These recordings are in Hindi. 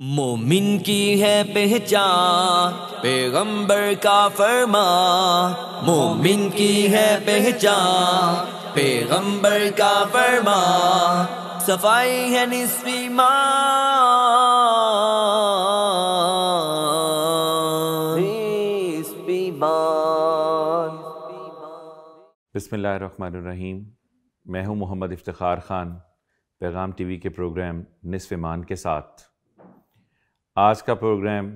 मोमिन की है पहचान पैगंबर का फरमान, मोमिन की है पहचान पैगंबर का फरमान, सफाई है निस्फ़ ईमान। बिस्मिल्लाहिर्रहमानिर्रहीम। मैं हूं मोहम्मद इफ्तिखार ख़ान, पैगाम टीवी के प्रोग्राम निस्फ़ ईमान के साथ। आज का प्रोग्राम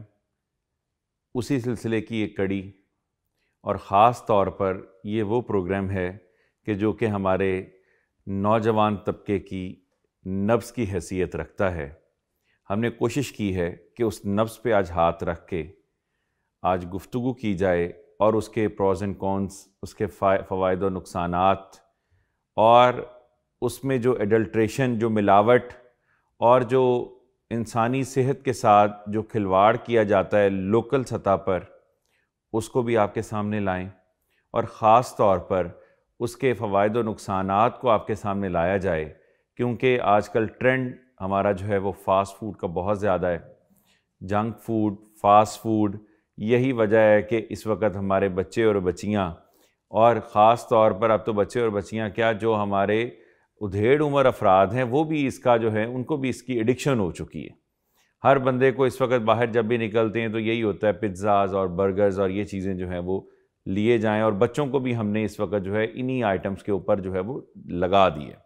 उसी सिलसिले की एक कड़ी और ख़ास तौर पर ये वो प्रोग्राम है कि जो कि हमारे नौजवान तबके की नब्ज़ की हैसियत रखता है। हमने कोशिश की है कि उस नब्ज़ पे आज हाथ रख के आज गुफ्तगू की जाए और उसके प्रोज़ एंड कॉन्स, उसके फ़वाइद और नुकसानात, और उसमें जो एडल्ट्रेशन, जो मिलावट और जो इंसानी सेहत के साथ जो खिलवाड़ किया जाता है लोकल सतह पर, उसको भी आपके सामने लाएं और ख़ास तौर पर उसके फ़वाइद और नुकसानात को आपके सामने लाया जाए। क्योंकि आजकल ट्रेंड हमारा जो है वो फ़ास्ट फूड का बहुत ज़्यादा है। जंक फूड, फ़ास्ट फूड, यही वजह है कि इस वक्त हमारे बच्चे और बच्चियाँ, और ख़ास तौर पर अब तो बच्चे और बच्चियाँ क्या, जो हमारे उधेड़ उम्र अफराद हैं, वो भी इसका जो है, उनको भी इसकी एडिक्शन हो चुकी है। हर बंदे को इस वक्त बाहर जब भी निकलते हैं तो यही होता है, पिज़्ज़ाज़ और बर्गर्स और ये चीज़ें जो हैं वो लिए जाएं, और बच्चों को भी हमने इस वक्त जो है इन्हीं आइटम्स के ऊपर जो है वो लगा दिए।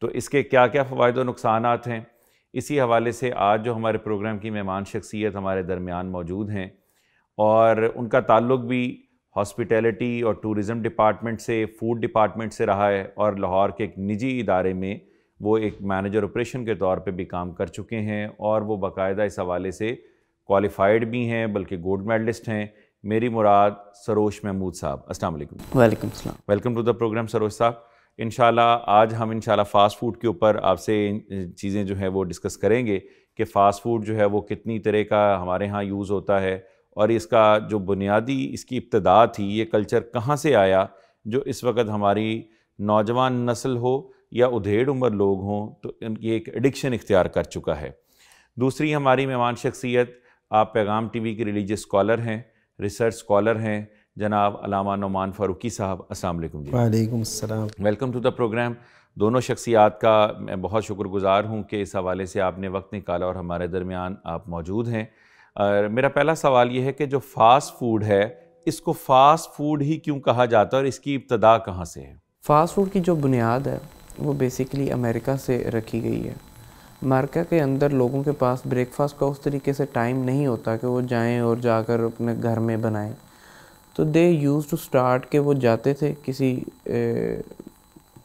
तो इसके क्या क्या फ़वाइद और नुकसानात हैं, इसी हवाले से आज जो हमारे प्रोग्राम की मेहमान शख्सियत हमारे दरमियान मौजूद हैं, और उनका ताल्लुक़ भी हॉस्पिटैलिटी और टूरिज़म डिपार्टमेंट से, फूड डिपार्टमेंट से रहा है, और लाहौर के एक निजी इदारे में वो एक मैनेजर ऑपरेशन के तौर पे भी काम कर चुके हैं, और वो बाकायदा इस हवाले से क्वालिफ़ाइड भी हैं, बल्कि गोल्ड मेडलिस्ट हैं। मेरी मुराद सरोश महमूद साहब, अस्सलाम वालेकुम। वालेकुम सलाम। Welcome to the programme Sarosh साहब। इंशाल्लाह आज हम इंशाल्लाह फ़ास्ट फ़ूड के ऊपर आपसे चीज़ें जो हैं वो डिस्कस करेंगे कि फ़ास्ट फ़ूड जो है वो कितनी तरह का हमारे यहाँ यूज़ होता है, और इसका जो बुनियादी इसकी इब्तिदा थी, ये कल्चर कहाँ से आया, जो इस वक्त हमारी नौजवान नस्ल हो या उधेड़ उम्र लोग हों तो इनकी एक एडिक्शन इख्तियार कर चुका है। दूसरी हमारी मेहमान शख्सियत, आप पैगाम टीवी के रिलीजियस स्कॉलर हैं, रिसर्च स्कॉलर हैं, जनाब अल्लामा नौमान फ़ारूकी साहब, अस्सलाम वालेकुम जी। वालेकुम अस्सलाम। Welcome to the programme. दोनों शख्सियात का मैं बहुत शुक्रगुज़ार हूँ कि इस हवाले से आपने वक्त निकाला और हमारे दरमियान आप मौजूद हैं। मेरा पहला सवाल ये है कि जो फ़ास्ट फूड है, इसको फ़ास्ट फूड ही क्यों कहा जाता है और इसकी इब्तदा कहाँ से है? फ़ास्ट फूड की जो बुनियाद है वो बेसिकली अमेरिका से रखी गई है। अमेरिका के अंदर लोगों के पास ब्रेकफास्ट का उस तरीके से टाइम नहीं होता कि वो जाएं और जाकर अपने घर में बनाएं। तो दे यूज़ टू स्टार्ट के वो जाते थे किसी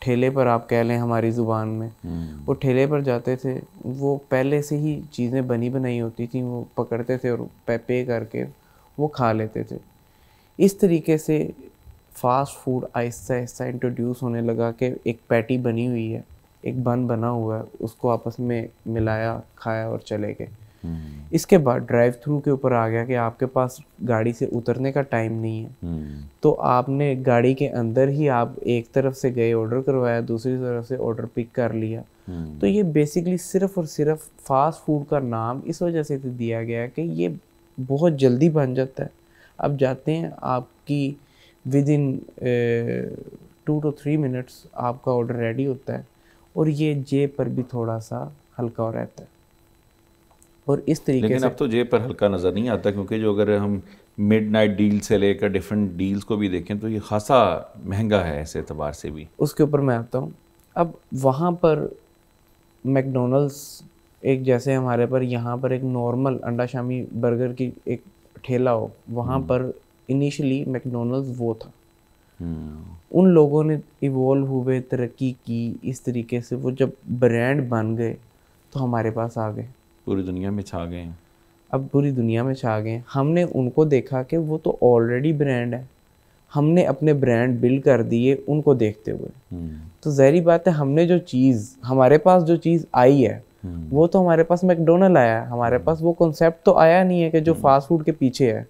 ठेले पर, आप कह लें हमारी ज़ुबान में, वो ठेले पर जाते थे, वो पहले से ही चीज़ें बनी बनाई होती थी, वो पकड़ते थे और पे करके वो खा लेते थे। इस तरीके से fast food Aahista Aahista introduce होने लगा कि एक पैटी बनी हुई है, एक बन बना हुआ है, उसको आपस में मिलाया, खाया और चले गए। इसके बाद ड्राइव थ्रू के ऊपर आ गया कि आपके पास गाड़ी से उतरने का टाइम नहीं है, तो आपने गाड़ी के अंदर ही आप एक तरफ से गए, ऑर्डर करवाया, दूसरी तरफ से ऑर्डर पिक कर लिया। तो ये बेसिकली सिर्फ़ और सिर्फ फास्ट फूड का नाम इस वजह से दिया गया है कि ये बहुत जल्दी बन जाता है। आप जाते हैं, आपकी विद इन 2 to 3 मिनट्स आपका ऑर्डर रेडी होता है, और ये जेब पर भी थोड़ा सा हल्का हो रहता है। और इस तरीके लेकिन से अब तो जेब पर हल्का नज़र नहीं आता, क्योंकि जो अगर हम मिडनाइट डील से लेकर डिफरेंट डील्स को भी देखें तो ये खासा महंगा है ऐसे एतबार से भी। उसके ऊपर मैं आता हूँ। अब वहाँ पर मैकडोनल्ड्स, एक जैसे हमारे पर यहाँ पर एक नॉर्मल अंडा शामी बर्गर की एक ठेला हो, वहाँ पर इनिशियली मैकडोनल्ड्स वो था। उन लोगों ने इवॉल्व हुए, तरक्की की, इस तरीके से वो जब ब्रांड बन गए तो हमारे पास आ गए, पूरी दुनिया में छा गए हैं। अब पूरी दुनिया में छा गए। हमने उनको देखा कि वो तो ऑलरेडी ब्रांड है, हमने अपने ब्रांड बिल्ड कर दिए उनको देखते हुए। तो ज़ाहिर बात है, हमने जो चीज़, हमारे पास जो चीज़ आई है वो तो हमारे पास मैकडोनल्ड आया है, हमारे पास वो कॉन्सेप्ट तो आया नहीं है कि जो फास्ट फूड के पीछे है।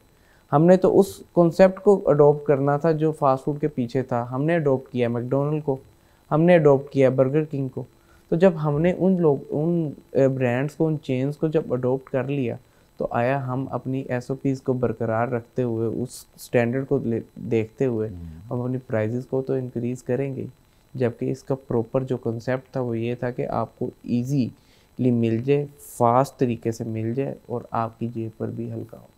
हमने तो उस कॉन्सेप्ट को अडॉप्ट करना था जो फास्ट फूड के पीछे था, हमने अडॉप्ट किया मैकडोनल्ड को, हमने अडॉप्ट किया बर्गर किंग को। तो जब हमने उन ब्रांड्स को, उन चेन्स को जब अडोप्ट कर लिया, तो आया हम अपनी SOPs को बरकरार रखते हुए, उस स्टैंडर्ड को देखते हुए हम अपनी प्राइजेस को तो इंक्रीज़ करेंगे, जबकि इसका प्रॉपर जो कंसेप्ट था वो ये था कि आपको ईजीली मिल जाए, फास्ट तरीके से मिल जाए और आपकी जेब पर भी हल्का हो।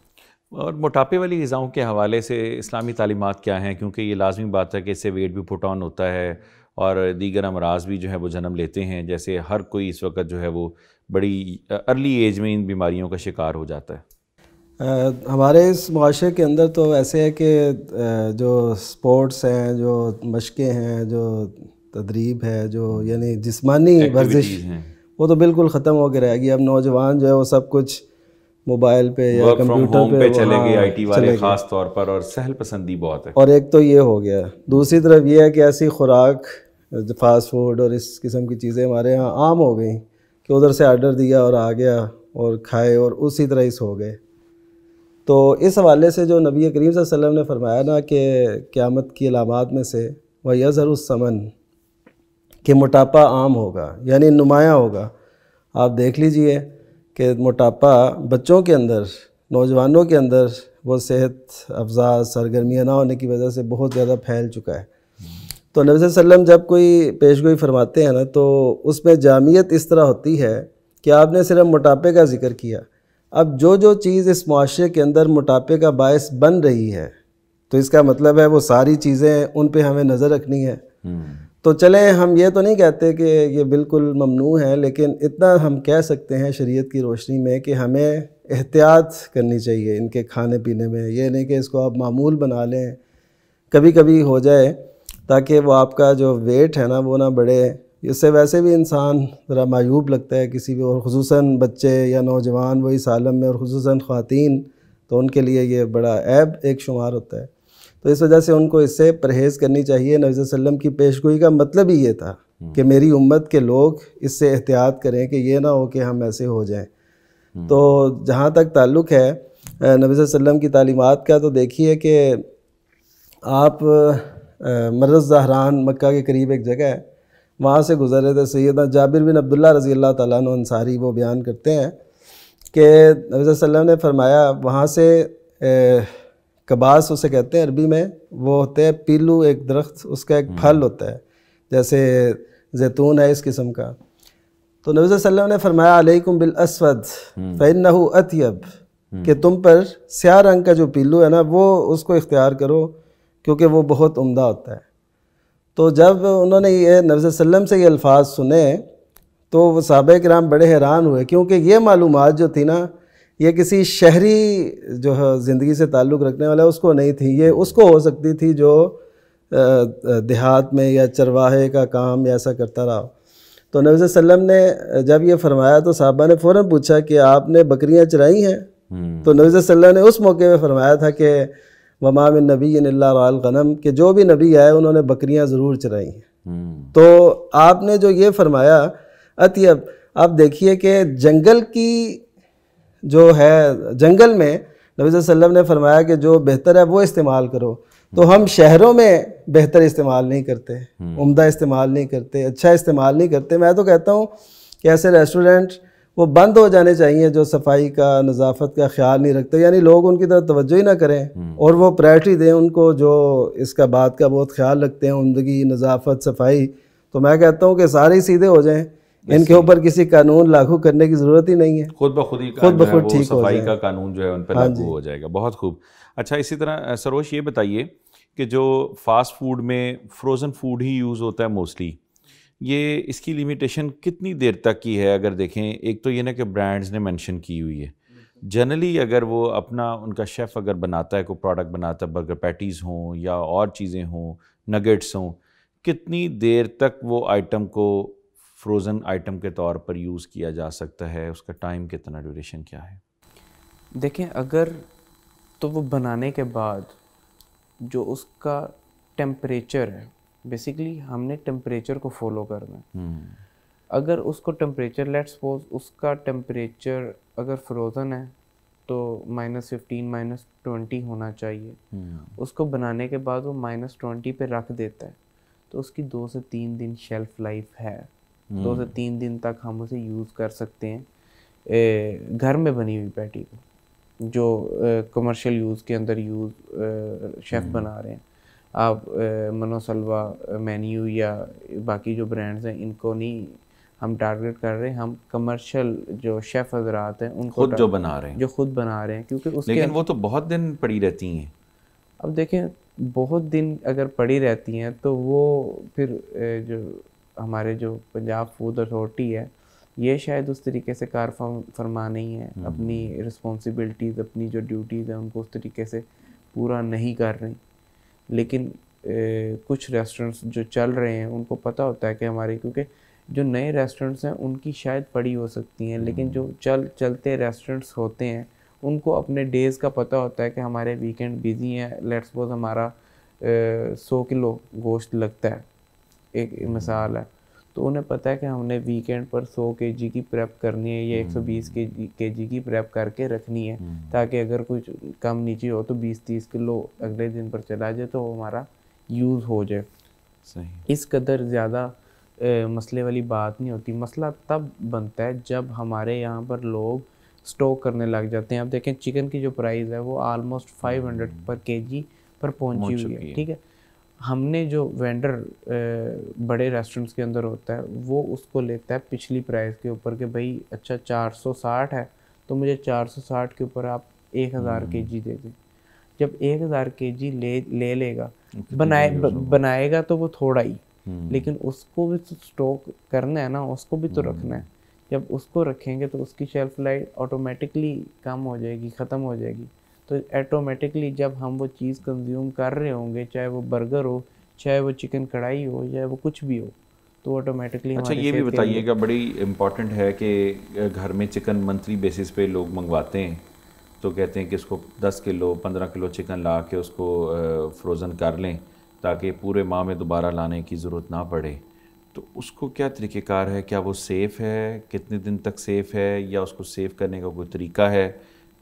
और मोटापे वाली ग़िज़ाओं के हवाले से इस्लामी तालीमात क्या हैं? क्योंकि ये लाजमी बात है कि इससे वेट भी पुट ऑन होता है और दीगर अमराज भी जो है वो जन्म लेते हैं। जैसे हर कोई इस वक्त जो है वो बड़ी अर्ली एज में इन बीमारियों का शिकार हो जाता है। हमारे इस मुआशरे के अंदर तो ऐसे है कि जो स्पोर्ट्स हैं, जो मशक़ें हैं, जो तदरीब है, जो यानी जिस्मानी वर्जिश हैं, वो तो बिल्कुल ख़त्म हो के रह गई। अब नौजवान जो है वो सब कुछ मोबाइल पे या कंप्यूटर पे चले गए, IT वाले ख़ास तौर पर, और सहल पसंदी बहुत है। और एक तो ये हो गया, दूसरी तरफ ये है कि ऐसी खुराक, फास्ट फूड और इस किस्म की चीज़ें हमारे यहाँ आम हो गई कि उधर से आर्डर दिया और आ गया और खाए और उसी तरह ही सो गए। तो इस हवाले से जो नबी करीम सल्लल्लाहु अलैहि वसल्लम ने फरमाया ना कि क़यामत की अलामात में से वह यज़हरुस्समन, कि मोटापा आम होगा, यानी नुमायाँ होगा। आप देख लीजिए कि मोटापा बच्चों के अंदर, नौजवानों के अंदर वो सेहत अफजा सरगर्मियाँ ना होने की वजह से बहुत ज़्यादा फैल चुका है। तो नबी सल्लल्लाहु अलैहि वसल्लम जब कोई पेशगोई फरमाते हैं ना, तो उसमें जामियत इस तरह होती है कि आपने सिर्फ मोटापे का जिक्र किया। अब जो चीज़ इस मुआशरे के अंदर मोटापे का बायस बन रही है, तो इसका मतलब है वो सारी चीज़ें उन पे हमें नज़र रखनी है। तो चले, हम ये तो नहीं कहते कि ये बिल्कुल ममनू है, लेकिन इतना हम कह सकते हैं शरीयत की रोशनी में कि हमें एहतियात करनी चाहिए इनके खाने पीने में। ये नहीं कि इसको आप मामूल बना लें, कभी कभी हो जाए, ताकि वो आपका जो वेट है ना वो ना बढ़े। इससे वैसे भी इंसान ज़रा मायूब लगता है किसी भी, और ख़ुसूसन बच्चे या नौजवान वही सालम में, और ख़ुसूसन ख़वातीन, तो उनके लिए ये बड़ा ऐब एक शुमार होता है। तो इस वजह से उनको इससे परहेज़ करनी चाहिए। नबी सल्लल्लाहु अलैहि वसल्लम की पेशगोई का मतलब ही ये था कि मेरी उम्मत के लोग इससे एहतियात करें कि ये ना हो कि हम ऐसे हो जाएं। तो जहाँ तक ताल्लुक़ है नबी सल्लल्लाहु अलैहि वसल्लम की तालीमात का, तो देखिए कि आप मर्रज़ ज़हरान, मक्का के करीब एक जगह है, वहाँ से गुज़र रहे थे। सैयदना जाबिर बिन अब्दुल्लाह रज़ी अल्लाह ताला अन्हु अंसारी वो बयान करते हैं कि नबी सल्लल्लाहु अलैहि वसल्लम ने फरमाया, वहाँ से कबास उसे कहते हैं अरबी में, वो होते हैं पीलू, एक दरख्त, उसका एक फल होता है जैसे जैतून है इस किस्म का। तो नबी सल्लल्लाहु अलैहि वसल्लम ने फरमाया, अलैकुम बिल अस्वद फ़इन्नहु अत्यब, कि तुम पर स्याह रंग का जो पीलू है ना, वो उसको इख्तियार करो क्योंकि वो बहुत उम्दा होता है। तो जब उन्होंने ये नबी सल्लल्लाहु अलैहि वसल्लम से ये अल्फाज सुने, तो वो सहाबा किराम बड़े हैरान हुए, क्योंकि ये मालूमात जो थी ना, ये किसी शहरी जो है ज़िंदगी से ताल्लुक़ रखने वाला उसको नहीं थी। ये उसको हो सकती थी जो देहात में या चरवाहे का काम या ऐसा करता रहा। तो नबी सल्लल्लाहु अलैहि वसल्लम ने जब ये फरमाया, तो साहबा ने फ़ौरन पूछा कि आपने बकरियां चराई हैं? तो नबी सल्लल्लाहु अलैहि वसल्लम ने उस मौके पे फरमाया था कि वमा मिन नबिय्यिन इल्ला रअल गनम, कि जो भी नबी आए उन्होंने बकरियां ज़रूर चराई हैं। तो आपने जो ये फरमाया अतियब, आप देखिए कि जंगल की जो है, जंगल में नबी सल्लल्लाहु अलैहि वसल्लम ने फरमाया कि जो बेहतर है वो इस्तेमाल करो। तो हम शहरों में बेहतर इस्तेमाल नहीं करते, उम्दा इस्तेमाल नहीं करते, अच्छा इस्तेमाल नहीं करते। मैं तो कहता हूँ कि ऐसे रेस्टोरेंट वो बंद हो जाने चाहिए जो सफाई का, नज़ाफ़त का ख्याल नहीं रखते, यानी लोग उनकी तरफ तवज्जो ही ना करें और वो प्रायोरिटी दें उनको जो इसका बात का बहुत ख्याल रखते हैं, उम्दगी, नज़ाफ़त, सफाई। तो मैं कहता हूँ कि सारे ही सीधे हो जाएं, इनके ऊपर किसी कानून लागू करने की ज़रूरत ही नहीं है, खुद ब खुद ठीक सफाई का कानून जो है उन पर लागू हो जाएगा। बहुत खूब। अच्छा, इसी तरह सरोश ये बताइए कि जो फास्ट फूड में फ्रोज़न फूड ही यूज़ होता है मोस्टली, ये इसकी लिमिटेशन कितनी देर तक की है? अगर देखें, एक तो ये ना कि ब्रांड्स ने मेंशन की हुई है, जनरली अगर वो अपना, उनका शेफ़ अगर बनाता है, कोई प्रोडक्ट बनाता है, बर्गर पैटीज़ हों या और चीज़ें हों, नगेट्स हों, कितनी देर तक वो आइटम को फ्रोज़न आइटम के तौर पर यूज़ किया जा सकता है? उसका टाइम कितना, ड्यूरेशन क्या है? देखें, अगर तो वो बनाने के बाद जो उसका टेम्परेचर है, बेसिकली हमने टेम्परेचर को फॉलो करना है। अगर उसको टेम्परेचर, लेट्स सपोज उसका टेम्परेचर अगर फ्रोज़न है तो -15 -20 होना चाहिए। उसको बनाने के बाद वो -20 पे रख देता है, तो उसकी 2 से 3 दिन शेल्फ़ लाइफ है। 2 से 3 दिन तक हम उसे यूज़ कर सकते हैं घर में बनी हुई पैटी को, जो कमर्शियल यूज़ के अंदर शेफ़ बना रहे हैं। आप मनोसल्वा, मेन्यू या बाकी जो ब्रांड्स हैं इनको नहीं हम टारगेट कर रहे हैं, हम कमर्शियल जो शेफ़ हजरात हैं उनको खुद जो बना रहे हैं, जो खुद बना रहे हैं, क्योंकि उसके लेकिन वो तो बहुत दिन पड़ी रहती हैं। अब देखें, बहुत दिन अगर पड़ी रहती हैं तो वो फिर जो हमारे जो पंजाब फूड अथॉरिटी है ये शायद उस तरीके से कार फरमा नहीं है, अपनी रिस्पॉन्सिबिलिटीज़, अपनी जो ड्यूटीज़ हैं उनको उस तरीके से पूरा नहीं कर रही। लेकिन कुछ रेस्टोरेंट्स जो चल रहे हैं उनको पता होता है कि हमारे, क्योंकि जो नए रेस्टोरेंट्स हैं उनकी शायद पड़ी हो सकती हैं, लेकिन जो चलते रेस्टोरेंट्स होते हैं उनको अपने डेज़ का पता होता है कि हमारे वीकेंड बिजी हैं। लेट्स सपोज हमारा 100 किलो गोश्त लगता है, एक मिसाल है, तो उन्हें पता है कि हमने वीकेंड पर 100 केजी की प्रेप करनी है या 120 केजी की प्रेप करके रखनी है, ताकि अगर कुछ कम नीचे हो तो 20-30 किलो अगले दिन पर चला जाए तो हमारा यूज़ हो जाए। सही। इस कदर ज़्यादा मसले वाली बात नहीं होती। मसला तब बनता है जब हमारे यहाँ पर लोग स्टॉक करने लग जाते हैं। अब देखें, चिकन की जो प्राइस है वो ऑलमोस्ट 500 पर केजी पर पहुँची हुई है, ठीक है। हमने जो वेंडर बड़े रेस्टोरेंट्स के अंदर होता है वो उसको लेता है पिछली प्राइस के ऊपर कि भाई अच्छा 460 है तो मुझे 460 के ऊपर आप 1000 केजी दे दें। जब 1000 केजी ले लेगा, बनाएगा तो वो थोड़ा ही, लेकिन उसको भी तो स्टॉक करना है ना, उसको भी तो रखना है। जब उसको रखेंगे तो उसकी शेल्फ लाइफ ऑटोमेटिकली कम हो जाएगी, ख़त्म हो जाएगी। तो ऑटोमेटिकली जब हम वो चीज़ कंज्यूम कर रहे होंगे, चाहे वो बर्गर हो, चाहे वो चिकन कढ़ाई हो, चाहे वो कुछ भी हो, तो ऑटोमेटिकली। अच्छा, ये भी बताइएगा, बड़ी इम्पॉर्टेंट है कि घर में चिकन मंथली बेसिस पे लोग मंगवाते हैं, तो कहते हैं कि इसको 10 किलो 15 किलो चिकन ला के उसको फ्रोज़न कर लें ताकि पूरे माह में दोबारा लाने की ज़रूरत ना पड़े। तो उसको क्या तरीक़ेकार है? क्या वो सेफ़ है? कितने दिन तक सेफ़ है? या उसको सेव करने का कोई तरीका है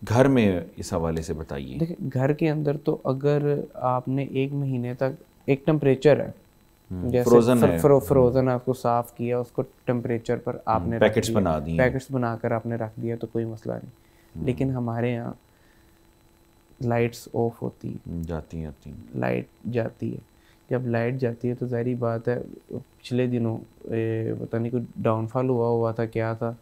घर में? इस हवाले से बताइए। देखिए, घर के अंदर तो अगर आपने 1 महीने तक एक टेम्परेचर है, जैसे फ्रोज़न है, उसको साफ़ किया, उसको टेम्परेचर पर आपने पैकेट्स बना दिए, पैकेट्स बनाकर आपने रख दिया तो कोई मसला नहीं। लेकिन हमारे यहाँ लाइट्स ऑफ होती जाती लाइट जाती है। जब लाइट जाती है तो ज़ाहिर बात है, पिछले दिनों पता नहीं कोई डाउनफॉल हुआ था, क्या था,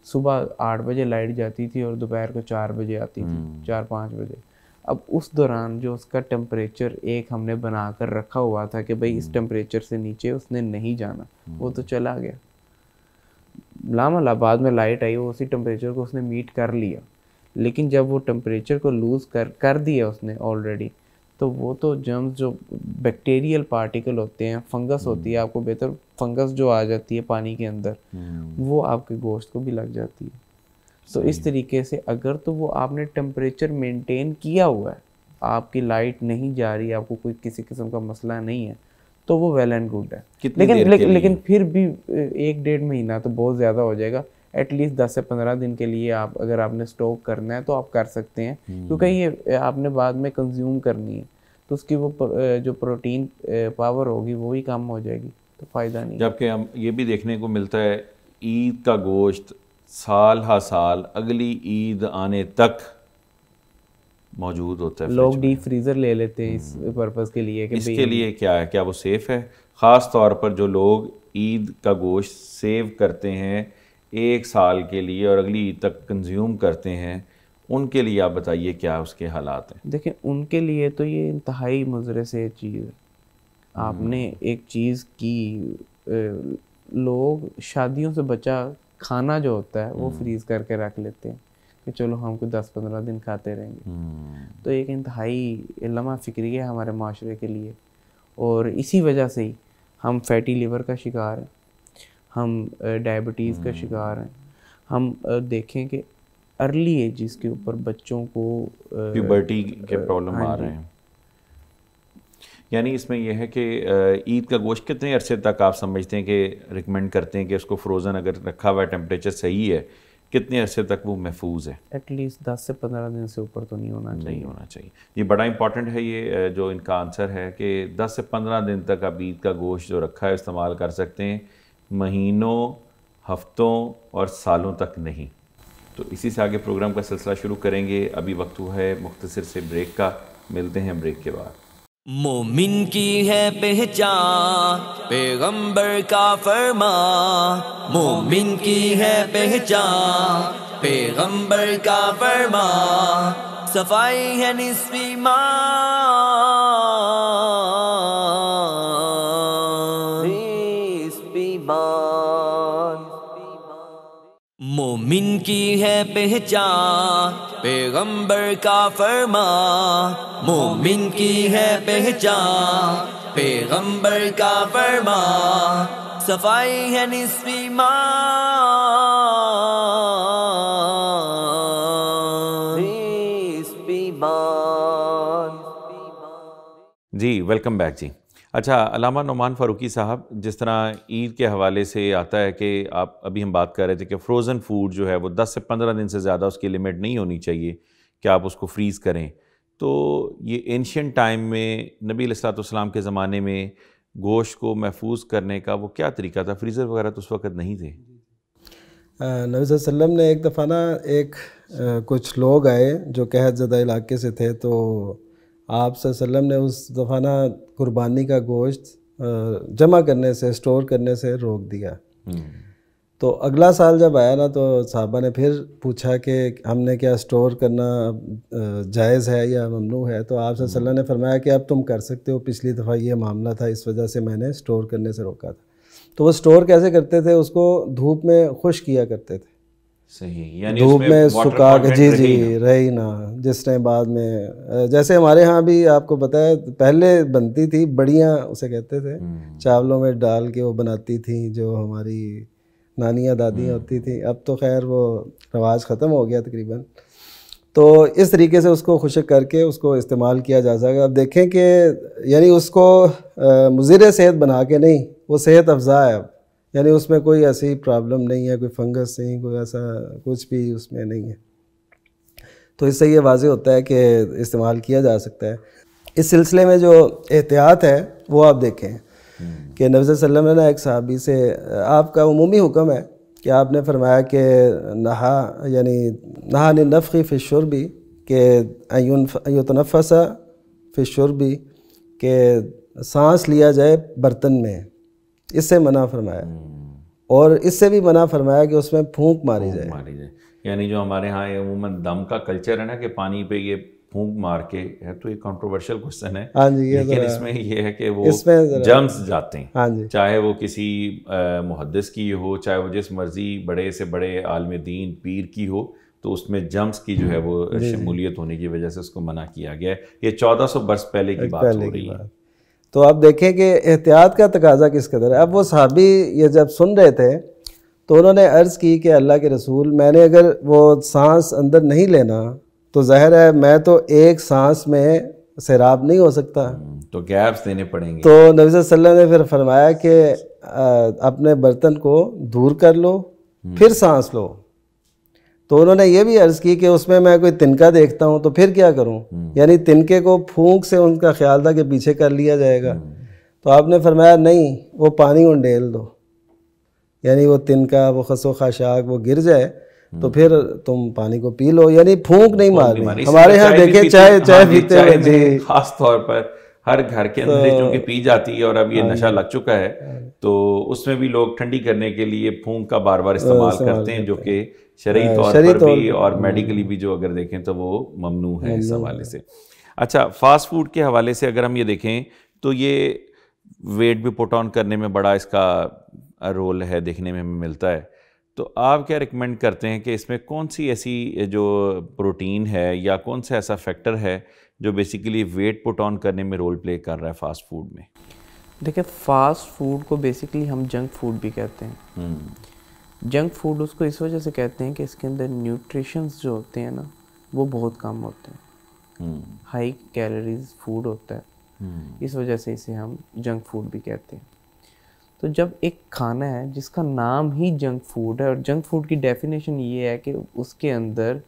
सुबह 8 बजे लाइट जाती थी और दोपहर को 4 बजे आती थी, 4-5 बजे। अब उस दौरान जो उसका टेम्परेचर एक हमने बना कर रखा हुआ था कि भाई इस टेम्परेचर से नीचे उसने नहीं जाना, वो तो चला गया। लामला बाद में लाइट आई, वो उसी टेम्परेचर को उसने मीट कर लिया, लेकिन जब वो टेम्परेचर को लूज़ कर दिया उसने ऑलरेडी, तो वो तो जर्म्स, जो बैक्टीरियल पार्टिकल होते हैं, फंगस होती है, आपको बेहतर फंगस जो आ जाती है पानी के अंदर, वो आपके गोश्त को भी लग जाती है। तो इस तरीके से अगर तो वो आपने टेम्परेचर मेंटेन किया हुआ है, आपकी लाइट नहीं जा रही, आपको कोई किसी किस्म का मसला नहीं है, तो वो वेल एंड गुड है। लेकिन फिर भी 1-1.5 महीना तो बहुत ज़्यादा हो जाएगा। एटलीस्ट 10 से 15 दिन के लिए आप, अगर आपने स्टॉक करना है तो आप कर सकते हैं, क्योंकि ये आपने बाद में कंज्यूम करनी है, तो उसकी वो जो प्रोटीन पावर होगी वो भी कम हो जाएगी, तो फ़ायदा नहीं। जबकि हम ये भी देखने को मिलता है, ईद का गोश्त साल हा साल अगली ईद आने तक मौजूद होता है। लोग डीप फ्रीज़र ले लेते हैं इस पर्पज़ के लिए कि इसके लिए क्या है, क्या वो सेफ़ है? ख़ास तौर पर जो लोग ईद का गोश्त सेव करते हैं 1 साल के लिए और अगली ईद तक कंज्यूम करते हैं, उनके लिए आप बताइए क्या उसके हालात हैं? देखिए, उनके लिए तो ये इंतहाई मुज़रे से चीज़ है। आपने एक चीज़ की, लोग शादियों से बचा खाना जो होता है वो फ्रीज़ करके रख लेते हैं कि चलो हम कोई 10-15 दिन खाते रहेंगे। तो एक इंतहाई लम्हा फ़िक्री है हमारे माशरे के लिए, और इसी वजह से ही हम फैटी लिवर का शिकार हैं, हम डायबिटीज़ का शिकार हैं। हम देखें कि अर्ली एजिस के ऊपर बच्चों को प्यूबर्टी के प्रॉब्लम आ रहे हैं। यानी इसमें यह है कि ईद का गोश्त कितने अरसे तक आप समझते हैं कि रिकमेंड करते हैं कि उसको फ्रोज़न अगर रखा हुआ टेम्परेचर सही है, कितने अरसे तक वो महफूज है? एटलीस्ट 10 से 15 दिन से ऊपर तो नहीं होना चाहिए। ये बड़ा इंपॉर्टेंट है, ये जो इनका आंसर है कि 10 से 15 दिन तक आप ईद का गोश्त जो रखा है इस्तेमाल कर सकते हैं। महीनों, हफ्तों और सालों तक नहीं। तो इसी से आगे प्रोग्राम का सिलसिला शुरू करेंगे। अभी वक्त हुआ है मुख्तसर से ब्रेक का, मिलते हैं ब्रेक के बाद। मोमिन की है पहचान पैगंबर का फरमान, मोमिन की है पहचान पैगंबर का फरमान, सफाई है निस्फ़ ईमान। मोमिन की है पहचान पैगंबर का फरमान, मोमिन की है पहचान पैगंबर का फरमान, सफाई है निस्फ़ ईमान। जी वेलकम बैक जी। अच्छा, अल्लामा नुमान फ़ारूकी साहब, जिस तरह ईद के हवाले से आता है कि आप अभी हम बात कर रहे थे कि फ़्रोज़न फूड जो है वो 10 से 15 दिन से ज़्यादा उसकी लिमिट नहीं होनी चाहिए कि आप उसको फ्रीज़ करें। तो ये एंशियंट टाइम में नबी अलैहिस्सलाम के ज़माने में गोश्त को महफूज करने का वो क्या तरीका था? फ्रीज़र वगैरह तो उस वक़्त नहीं थे। नबी सल्लल्लाहु अलैहि वसल्लम ने एक दफ़ा ना कुछ लोग आए जो कहत ज़दा इलाके से थे, तो आप सल्लल्लाहु अलैहि वसल्लम ने उस दफ़ा ना कुर्बानी का गोश्त जमा करने से, स्टोर करने से रोक दिया। तो अगला साल जब आया ना, तो साहबा ने फिर पूछा कि हमने क्या स्टोर करना जायज़ है या ममनू है? तो आप सल्लल्लाहु अलैहि वसल्लम ने फरमाया कि अब तुम कर सकते हो, पिछली दफ़ा ये मामला था, इस वजह से मैंने स्टोर करने से रोका था। तो वो स्टोर कैसे करते थे? उसको धूप में खुश किया करते थे। सही, यानी धूप में सुखा के, जी रही ना, जिसने बाद में, जैसे हमारे यहाँ भी आपको पता है पहले बनती थी बड़ियाँ, उसे कहते थे, चावलों में डाल के वो बनाती थी, जो हमारी नानियाँ दादियाँ होती थी। अब तो खैर वो रवाज ख़त्म हो गया तकरीबन। तो इस तरीके से उसको खुशक करके उसको इस्तेमाल किया जा सकेगा। अब देखें कि यानी उसको मुज़िर सेहत बना के नहीं, वो सेहत अफ़ज़ा है अब, यानी उसमें कोई ऐसी प्रॉब्लम नहीं है, कोई फंगस नहीं, कोई ऐसा कुछ भी उसमें नहीं है। तो इससे ये वाज़ेह होता है कि इस्तेमाल किया जा सकता है। इस सिलसिले में जो एहतियात है वो आप देखें कि नबी सल्लल्लाहु अलैहि वसल्लम ने ना एक सहाबी से, आपका उमूमी हुक्म है कि आपने फरमाया कि नहा नफ़ी फ़ी शुरबी के अयुतनफ़सा फ़ी शुरबी के सांस लिया जाए बर्तन में, इससे मना फरमाया। और इससे भी मना फरमाया कि उसमें फूंक मारी जाए। यानी जो हमारे यहाँ अमूमन दम का कल्चर है ना कि पानी पे ये फूंक मार के है, तो ये कंट्रोवर्शियल क्वेश्चन है। हाँ जी, लेकिन इसमें ये है कि वो जर्म्स जाते हैं। हाँ जी, चाहे वो किसी मुहद्दिस की हो, चाहे वो जिस मर्जी बड़े से बड़े आलिम दीन पीर की हो, तो उसमें जर्म्स की जो है वो शमूलियत होने की वजह से उसको मना किया गया है। ये 1400 बरस पहले की बात हो रही है। तो आप देखें कि एहतियात का तकाजा किस कदर है। अब वो सहाबी ये जब सुन रहे थे तो उन्होंने अर्ज़ की कि अल्लाह के रसूल, मैंने अगर वो सांस अंदर नहीं लेना तो ज़ाहिर है मैं तो एक सांस में सैराब नहीं हो सकता, तो गैप्स देने पड़ेंगे। तो नबी सल्लल्लाहु अलैहि वसल्लम ने फिर फरमाया कि अपने बर्तन को दूर कर लो, फिर सांस लो। तो उन्होंने ये भी अर्ज़ की कि उसमें मैं कोई तिनका देखता हूँ तो फिर क्या करूँ? यानी तिनके को फूंक से उनका ख्याल था कि पीछे कर लिया जाएगा। तो आपने फरमाया नहीं, वो पानी उंडेल दो, यानी वो तिनका, वो खसो खाशाक वो गिर जाए तो फिर तुम पानी को पी लो, यानी फूंक नहीं मारनी। हमारे यहाँ देखिए चाय पीते हुए जी, खास तौर पर हर घर के अंदर चूँकि पी जाती है और अब ये नशा लग चुका है, तो उसमें भी लोग ठंडी करने के लिए फूंक का बार बार इस्तेमाल करते हैं, जो कि शरई तौर पर भी और मेडिकली भी जो अगर देखें तो वो ममनू है इस हवाले से। अच्छा, फास्ट फूड के हवाले से अगर हम ये देखें तो ये वेट भी पुट ऑन करने में बड़ा इसका रोल है, देखने में हमें मिलता है। तो आप क्या रिकमेंड करते हैं कि इसमें कौन सी ऐसी जो प्रोटीन है या कौन सा ऐसा फैक्टर है जो बेसिकली वेट पुट ऑन करने में रोल प्ले कर रहा है फास्ट फूड में? देखिए, फास्ट फूड को बेसिकली हम जंक फूड भी कहते हैं। जंक फूड उसको इस वजह से कहते हैं कि इसके अंदर न्यूट्रिशंस जो होते हैं ना वो बहुत कम होते हैं, हाई कैलोरीज फूड होता है, इस वजह से इसे हम जंक फूड भी कहते हैं। तो जब एक खाना है जिसका नाम ही जंक फूड है, और जंक फूड की डेफिनेशन ये है कि उसके अंदर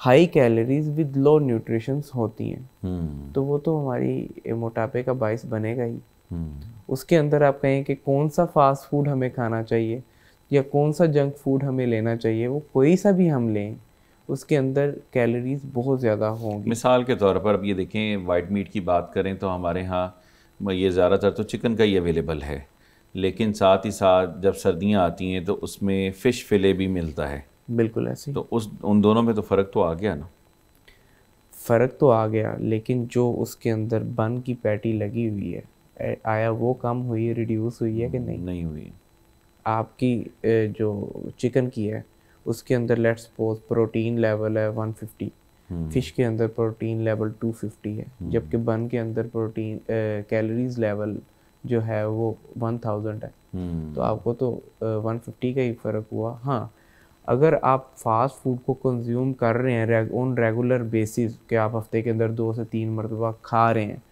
high calories with low nutritions होती हैं, तो वो तो हमारी मोटापे का बायस बनेगा ही। उसके अंदर आप कहें कि कौन सा फास्ट फूड हमें खाना चाहिए या कौन सा जंक फूड हमें लेना चाहिए, वो कोई सा भी हम लें उसके अंदर कैलोरीज बहुत ज़्यादा होंगी। मिसाल के तौर पर अब ये देखें, वाइट मीट की बात करें तो हमारे यहाँ ये ज़्यादातर तो चिकन का ही अवेलेबल है, लेकिन साथ ही साथ जब सर्दियाँ आती हैं तो उसमें फ़िश फिले भी मिलता है। बिल्कुल ऐसे। तो उन दोनों में तो फ़र्क तो आ गया ना? फ़र्क तो आ गया, लेकिन जो उसके अंदर बन की पैटी लगी हुई है, आया वो कम हुई है, रिड्यूस हुई है कि नहीं? नहीं हुई। आपकी जो चिकन की है उसके अंदर लेट्स सपोज प्रोटीन लेवल है 150, फ़िश के अंदर प्रोटीन लेवल 250 है, जबकि बन के अंदर प्रोटीन कैलोरीज लेवल जो है वो 1000 है। तो आपको तो 150 का ही फ़र्क हुआ। हाँ, अगर आप फास्ट फूड को कंज्यूम कर रहे हैं ऑन रेगुलर बेसिस कि आप हफ्ते के अंदर 2 से 3 मरतबा खा रहे हैं,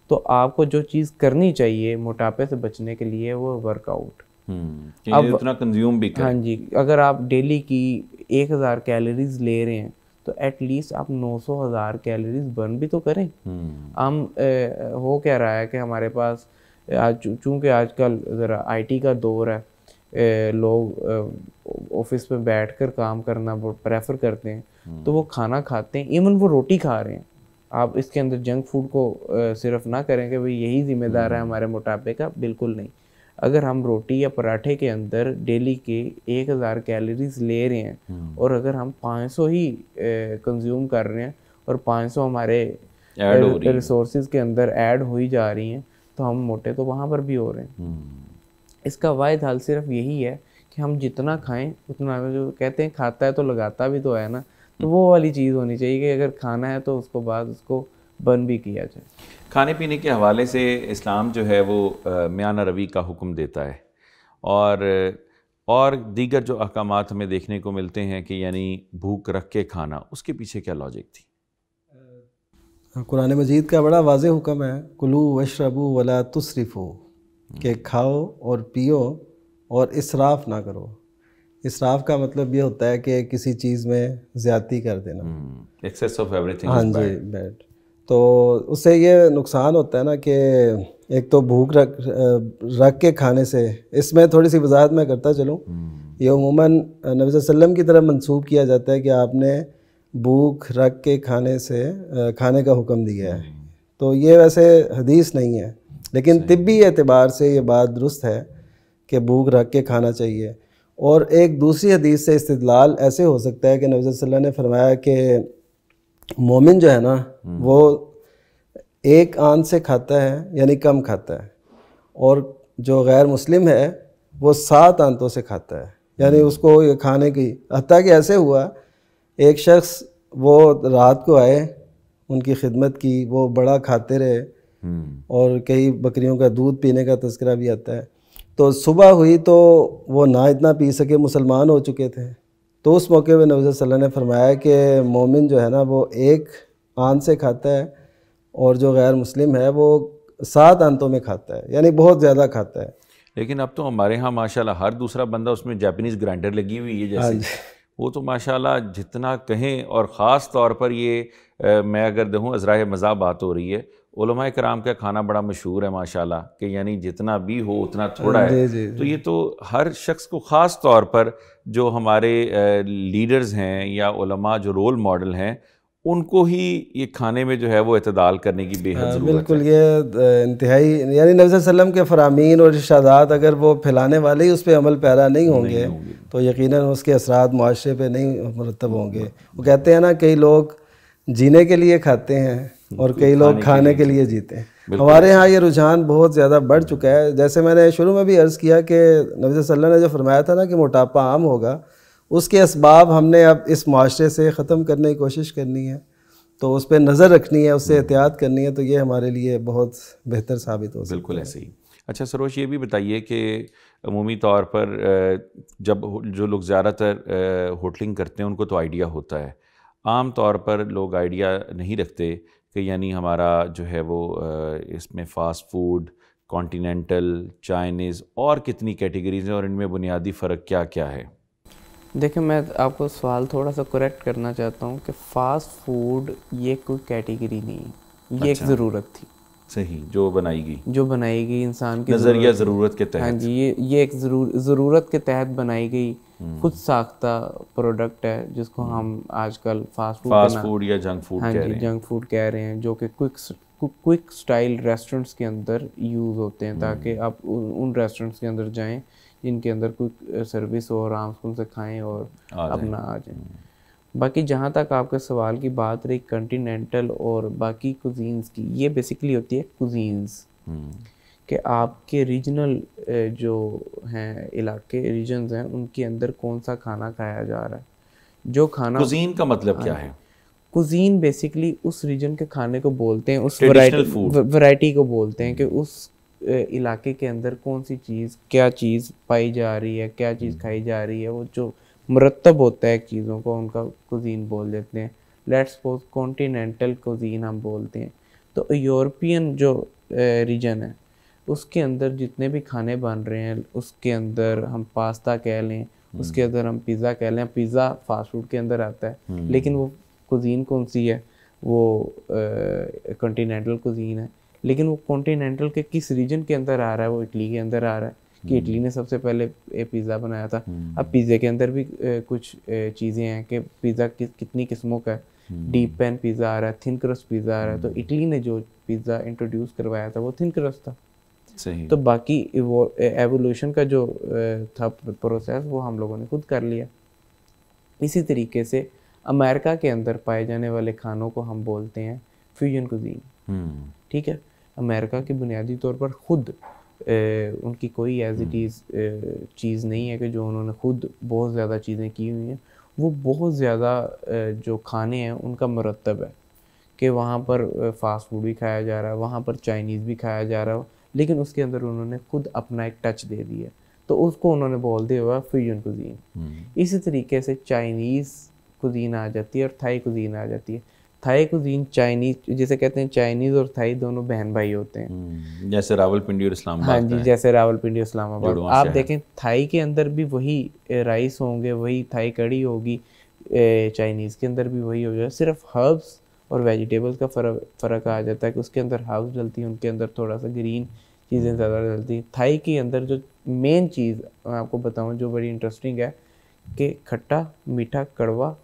तो आपको जो चीज़ करनी चाहिए मोटापे से बचने के लिए वो वर्कआउट। अब उतना कंज्यूम भी करें। हाँ जी, अगर आप डेली की 1000 कैलोरीज ले रहे हैं तो एटलीस्ट आप 900,000 कैलोरीज बर्न भी तो करें। हम हो क्या रहा है कि हमारे पास आज चूँकि आजकल ज़रा आईटी का दौर है, लोग ऑफिस में बैठकर काम करना प्रेफर करते हैं, तो वो खाना खाते हैं, इवन वो रोटी खा रहे हैं। आप इसके अंदर जंक फूड को सिर्फ ना करें कि भाई यही जिम्मेदार है हमारे मोटापे का, बिल्कुल नहीं। अगर हम रोटी या पराठे के अंदर डेली के 1000 कैलोरीज ले रहे हैं और अगर हम 500 ही कंज्यूम कर रहे हैं और 500 हमारे रिसोर्सेज के अंदर ऐड हो ही जा रही हैं, तो हम मोटे तो वहाँ पर भी हो रहे हैं। इसका वाहिद हल सिर्फ यही है कि हम जितना खाएं उतना, जो कहते हैं खाता है तो लगाता भी तो है ना, तो वो वाली चीज़ होनी चाहिए कि अगर खाना है तो उसको बाद उसको बर्न भी किया जाए। खाने पीने के हवाले से इस्लाम जो है वो मियाना रवी का हुक्म देता है, और दीगर जो अहकामात हमें देखने को मिलते हैं कि यानी भूख रख के खाना, उसके पीछे क्या लॉजिक थी? कुरान मजीद का बड़ा वाज़ेह हुक्म है, कुलू वशरबू वला तुसरिफू, कि खाओ और पियो और इसराफ ना करो। इसराफ का मतलब ये होता है कि किसी चीज़ में ज़्यादती कर देना, एक्सेस ऑफ एवरीथिंग। हाँ जी, बैड। तो उससे ये नुकसान होता है ना कि एक तो भूख रख के खाने से, इसमें थोड़ी सी वजाहत मैं करता चलूँ, ये उमूमन नबी सल्लल्लाहु अलैहि वसल्लम की तरफ मंसूब किया जाता है कि आपने भूख रख के खाने का हुक्म दिया है। तो ये वैसे हदीस नहीं है, लेकिन तिब्बी एतबार से ये बात दुरुस्त है कि भूख रख के खाना चाहिए। और एक दूसरी हदीस से इस्तिदलाल ऐसे हो सकता है कि नबी सल्लल्लाहु अलैहि वसल्लम ने फरमाया कि मोमिन जो है ना वो एक आंत से खाता है, यानी कम खाता है, और जो गैर मुस्लिम है वो 7 आंतों से खाता है, यानी उसको ये खाने की। हत्ता कि ऐसे हुआ, एक शख्स वो रात को आए, उनकी खिदमत की, वो बड़ा खाते रहे, और कई बकरियों का दूध पीने का तज़किरा भी आता है। तो सुबह हुई तो वो ना इतना पी सके, मुसलमान हो चुके थे। तो उस मौके पे नबी सल्लल्लाहु अलैहि वसल्लम ने फरमाया कि मोमिन जो है ना वो एक आंत से खाता है, और जो गैर मुस्लिम है वो 7 आंतों में खाता है, यानी बहुत ज़्यादा खाता है। लेकिन अब तो हमारे यहाँ माशाल्लाह हर दूसरा बंदा उसमें जापानीज़ ग्राइंडर लगी हुई है जैसे, वो तो माशाल्लाह जितना कहें। और ख़ास तौर पर ये मैं अगर देखूँ, अज़राए मज़ा बात हो रही है, उलमा कराम का खाना बड़ा मशहूर है माशाल्लाह, कि यानी जितना भी हो उतना थोड़ा है। तो ये तो हर शख्स को, ख़ास तौर पर जो हमारे लीडर्स हैं या उलमा जो रोल मॉडल हैं, उनको ही ये खाने में जो है वो इतदाल करने की बेहद ज़रूरत है। बिल्कुल, ये इंतहाई, यानी नबी सल्लल्लाहु अलैहि वसल्लम के फ़रामीन और इरशादात अगर वो फैलाने वाले ही उस पर अमल पैरा नहीं होंगे तो यकीनन उसके असरात मुआशरे पे नहीं मुरतब होंगे। वो कहते हैं ना, कई लोग जीने के लिए खाते हैं और कई लोग खाने के लिए जीते हैं। हमारे यहाँ ये रुझान बहुत ज़्यादा बढ़ चुका है। जैसे मैंने शुरू में भी अर्ज़ किया कि नबी सल्लल्लाहु अलैहि वसल्लम ने जो फरमाया था ना कि मोटापा आम होगा, उसके असबाब हमने अब इस माशरे से ख़त्म करने की कोशिश करनी है, तो उस पर नज़र रखनी है, उससे एहतियात करनी है, तो ये हमारे लिए बहुत बेहतर साबित हो सकता है। बिल्कुल ऐसे ही। अच्छा सरोश, ये भी बताइए कि अमूमी तौर पर जब जो लोग ज़्यादातर होटलिंग करते हैं उनको तो आइडिया होता है, आम तौर पर लोग आइडिया नहीं रखते कि यानी हमारा जो है वो इसमें फ़ास्ट फूड, कॉन्टिनेंटल, चाइनीज़ और कितनी कैटेगरीज़ हैं और इनमें बुनियादी फ़र्क क्या क्या है? देखिए, मैं आपको सवाल थोड़ा सा करेक्ट करना चाहता हूँ कि फ़ास्ट फूड ये कोई कैटेगरी नहीं है, ये एक ज़रूरत थी। सही, जो बनाई गई इंसान की नज़रिया ज़रूरत के तहत। हाँ जी, ये एक ज़रूरत के तहत बनाई गई खुद साख्ता प्रोडक्ट है, जिसको हम आजकल फास्ट फूड या जंक फूड कह रहे हैं। जंक फूड कह रहे हैं, जो कि क्विक स्टाइल रेस्टोरेंट्स के अंदर यूज़ होते हैं, ताकि आप उन रेस्टोरेंट्स के अंदर जाएं जिनके अंदर क्विक सर्विस हो और आराम से उनसे खाएं और अपना आ जाएं। बाकी जहाँ तक आपके सवाल की बात रही कॉन्टिनेंटल और बाकी कुजीन्स की, ये बेसिकली होती है कुजीन्स कि आपके रीजनल जो हैं इलाके, रीजन्स हैं, उनके अंदर कौन सा खाना खाया जा रहा है। जो खाना, कुजीन का मतलब क्या है? कुजीन बेसिकली उस रीजन के खाने को बोलते हैं, उस वैरायटी को बोलते हैं कि उस इलाके के अंदर कौन सी चीज़, क्या चीज़ पाई जा रही है, क्या चीज़ खाई जा रही है, वो जो मुरतब होता है चीज़ों को, उनका कुजीन बोल देते हैं। लेट्स सपोज कॉन्टिनेंटल कुजीन हम बोलते हैं। तो यूरोपियन जो रीजन है उसके अंदर जितने भी खाने बन रहे हैं, उसके अंदर हम पास्ता कह लें, उसके अंदर हम पिज़्ज़ा कह लें। पिज़्ज़ा फास्ट फूड के अंदर आता है, लेकिन वो कुजीन कौन सी है? वो कॉन्टिनेंटल कुजीन है। लेकिन वो कॉन्टिनेंटल के किस रीजन के अंदर आ रहा है? वो इटली के अंदर आ रहा है कि इटली ने सबसे पहले पिज़्ज़ा बनाया था। अब पिज़्ज़े के अंदर भी कुछ चीज़ें हैं कि पिज़्ज़ा कितनी किस्मों का है। डीप पैन पिज़्ज़ा आ रहा है, थिन क्रस्ट पिज़्ज़ा आ रहा है। तो इटली ने जो पिज़्ज़ा इंट्रोड्यूस करवाया था वो थिन क्रस्ट था। सही। तो बाकी वो एवोल्यूशन का जो था प्रोसेस, वो हम लोगों ने खुद कर लिया। इसी तरीके से अमेरिका के अंदर पाए जाने वाले खानों को हम बोलते हैं फ्यूजन कुजीन। ठीक है, अमेरिका की बुनियादी तौर पर खुद उनकी कोई एज इट इज़ चीज़ नहीं है कि जो उन्होंने खुद बहुत ज़्यादा चीज़ें की हुई हैं। वो बहुत ज़्यादा जो खाने हैं उनका मरतब है कि वहाँ पर फास्ट फूड भी खाया जा रहा है, वहाँ पर चाइनीज़ भी खाया जा रहा है, लेकिन उसके अंदर उन्होंने खुद अपना एक टच दे दिया, तो उसको उन्होंने बोल दिया हुआ फ्यूजन कुजीन। इसी तरीके से चाइनीज़ कुजीन आ जाती है और थाई कुजीन आ जाती है। थाई कुजीन चाइनीज़, जिसे कहते हैं चाइनीज़ और थाई दोनों बहन भाई होते हैं, जैसे रावलपिंडी और इस्लामाबाद। हाँ जी, जैसे रावलपिंडी और इस्लामाबाद। आप देखें थाई के अंदर भी वही राइस होंगे, वही थाई कड़ी होगी, चाइनीज़ के अंदर भी वही हो जाए, सिर्फ हर्ब्स और वेजिटेबल्स का फ़र्क आ जाता है कि उसके अंदर हर्ब्स डलती हैं, उनके अंदर थोड़ा सा ग्रीन चीज़ें ज़्यादा डलती हैं। थाई के अंदर जो मेन चीज़ मैं आपको बताऊं जो बड़ी इंटरेस्टिंग है कि खट्टा, मीठा, कड़वा,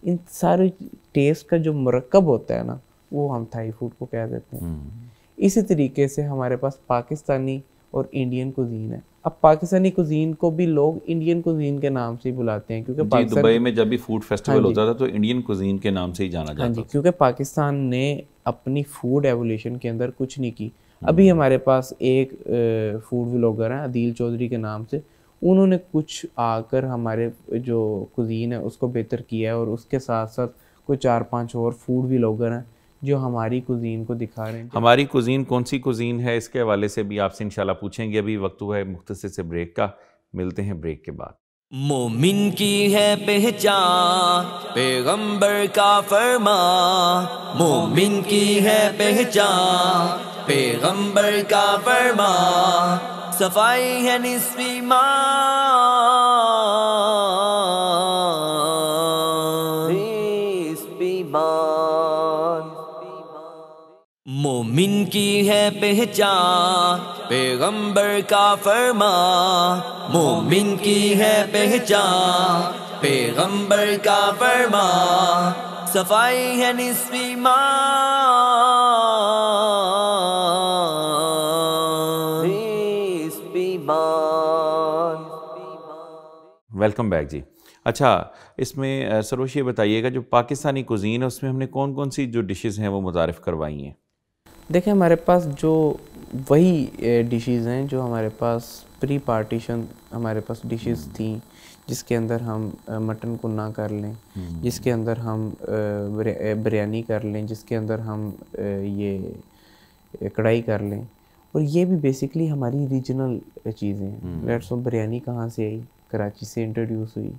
इन सारे टेस्ट का जो मरकब होता है ना, वो हम थाई फूड को कह देते हैं। इसी तरीके से हमारे पास पाकिस्तानी और इंडियन कुजीन है। अब पाकिस्तानी कुजीन को भी लोग इंडियन कुजीन के नाम से ही बुलाते हैं, क्योंकि दुबई में जब भी फूड फेस्टिवल होता था तो इंडियन कुजीन के नाम से ही जाना जाता था। क्योंकि पाकिस्तान ने अपनी फूड एवोल्यूशन के अंदर कुछ नहीं की। अभी हमारे पास एक फूड व्लॉगर हैं अदील चौधरी के नाम से, उन्होंने कुछ आकर हमारे जो कुजीन है उसको बेहतर किया है, और उसके साथ साथ कोई 4-5 और फूड व्लॉगर हैं जो हमारी कुजीन को दिखा रहे हैं। हमारी कुजीन कौन सी कुजीन है, इसके हवाले से भी आपसे इंशाल्लाह पूछेंगे। अभी वक्त हुआ है मुख्तसर से ब्रेक का, मिलते हैं ब्रेक के बाद। मोमिन की है पहचान पैगंबर का फरमान, मोमिन की है पहचान पैगंबर का फरमान, सफाई है निस्फ़ ईमान। मोमिन की है पहचान पैगंबर का फरमान, मोमिन की है पहचान पैगंबर का फरमान, सफाई है निस्फ़ ईमान। वेलकम बैक जी। अच्छा, इसमें सरोश ये बताइएगा, जो पाकिस्तानी कुजीन है उसमें हमने कौन कौन सी जो डिशेस हैं वो मुतारिफ़ करवाई हैं? देखिए, हमारे पास जो वही डिशेस हैं जो हमारे पास प्री पार्टीशन हमारे पास डिशेस थी, जिसके अंदर हम मटन कुन्ना कर लें, जिसके अंदर हम बिरयानी कर लें, जिसके अंदर हम ये कढ़ाई कर लें, और ये भी बेसिकली हमारी रीजनल चीज़ें हैं। लेट्स सो बिरयानी कहाँ से आई? कराची से इंट्रोड्यूस हुई।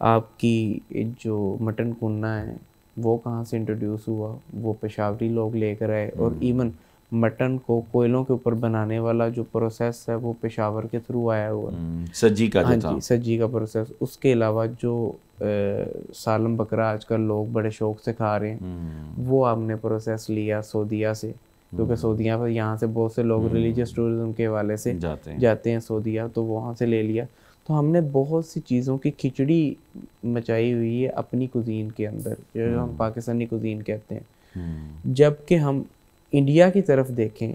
आपकी जो मटन कुन्ना है वो कहाँ से इंट्रोड्यूस हुआ? वो पेशावरी लोग लेकर आए, और इवन मटन को कोयलों के ऊपर बनाने वाला जो प्रोसेस है वो पेशावर के थ्रू आया हुआ, सज्जी का जो था, सज्जी का प्रोसेस। उसके अलावा जो सालम बकरा आजकल लोग बड़े शौक से खा रहे हैं, वो हमने प्रोसेस लिया सऊदीया से, क्योंकि सऊदीया पर यहाँ से बहुत से लोग रिलीजियस टूरिज्म के हवाले से जाते हैं सऊदीया, तो वहाँ से ले लिया। तो हमने बहुत सी चीज़ों की खिचड़ी मचाई हुई है अपनी कुजीन के अंदर, जो हम पाकिस्तानी कुजीन कहते हैं। जबकि हम इंडिया की तरफ देखें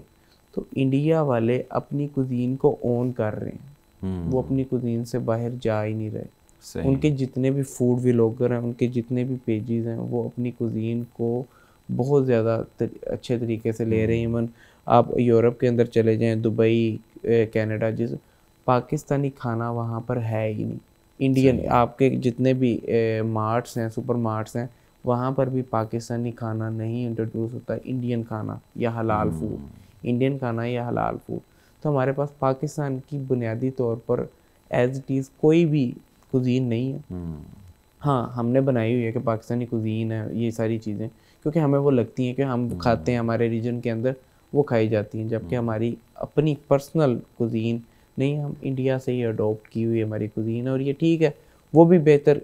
तो इंडिया वाले अपनी कुजीन को ओन कर रहे हैं, वो अपनी कुजीन से बाहर जा ही नहीं रहे। उनके जितने भी फूड व्लॉगर हैं, उनके जितने भी पेजेस हैं, वो अपनी कुजीन को बहुत ज़्यादा अच्छे तरीके से ले रहे हैं। इवन आप यूरोप के अंदर चले जाएं, दुबई, कनाडा, जिस पाकिस्तानी खाना वहाँ पर है ही नहीं। इंडियन आपके जितने भी मार्ट्स हैं, सुपर मार्ट्स हैं, वहाँ पर भी पाकिस्तानी खाना नहीं इंट्रोड्यूस होता, इंडियन खाना या हलाल फूड, इंडियन खाना या हलाल फूड। तो हमारे पास पाकिस्तान की बुनियादी तौर पर एज इट इज़ कोई भी कुजीन नहीं है। हाँ, हमने बनाई हुई है कि पाकिस्तानी कुजीन है, ये सारी चीज़ें, क्योंकि हमें वो लगती हैं कि हम खाते हैं, हमारे रीजन के अंदर वो खाई जाती हैं। जबकि हमारी अपनी पर्सनल कुजीन नहीं, हम इंडिया से ही अडोप्ट की हुई हमारी कुजीन है, और ये ठीक है। वो भी बेहतर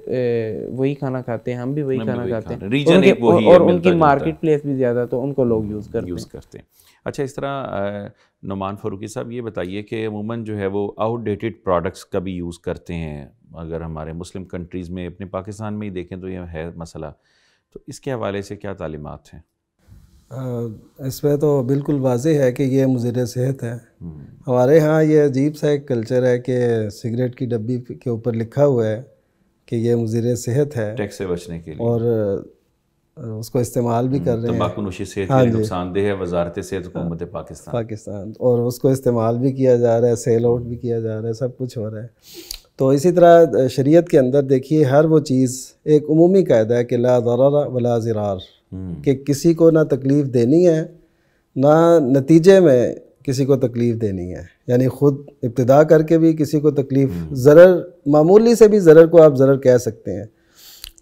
वही खाना खाते हैं, हम भी वही खाना खाते हैं, और उनकी मार्केट प्लेस भी ज़्यादा, तो उनको लोग यूज़ करते हैं। अच्छा, इस तरह नुमान फ़ारूकी साहब ये बताइए कि अमूमन जो है वो आउटडेटेड प्रोडक्ट्स का भी यूज़ करते हैं। अगर हमारे मुस्लिम कंट्रीज़ में, अपने पाकिस्तान में ही देखें तो ये है मसला, तो इसके हवाले से क्या तालीमात हैं? इसमें तो बिल्कुल वाज़ेह है कि ये मुज़िर सेहत है। हमारे यहाँ ये अजीब सा एक कल्चर है कि सिगरेट की डब्बी के ऊपर लिखा हुआ है कि ये मुज़िर सेहत है, टैक्स से बचने के लिए, और उसको इस्तेमाल भी कर रहे हैं। तंबाकूनोशी सेहत के लिए नुकसानदेह है, वजारत सेहत हुकूमत पाकिस्तान, और उसको इस्तेमाल भी किया जा रहा है, सेल आउट भी किया जा रहा है, सब कुछ हो रहा है। तो इसी तरह शरीयत के अंदर देखिए, हर वो चीज़ एक उमूमी कायदा है कि ला ज़रर वला ज़िरार, कि किसी को ना तकलीफ़ देनी है, ना नतीजे में किसी को तकलीफ़ देनी है। यानी ख़ुद इब्तिदा करके भी किसी को तकलीफ़, ज़रर, मामूली से भी ज़रर को आप ज़रर कह सकते हैं।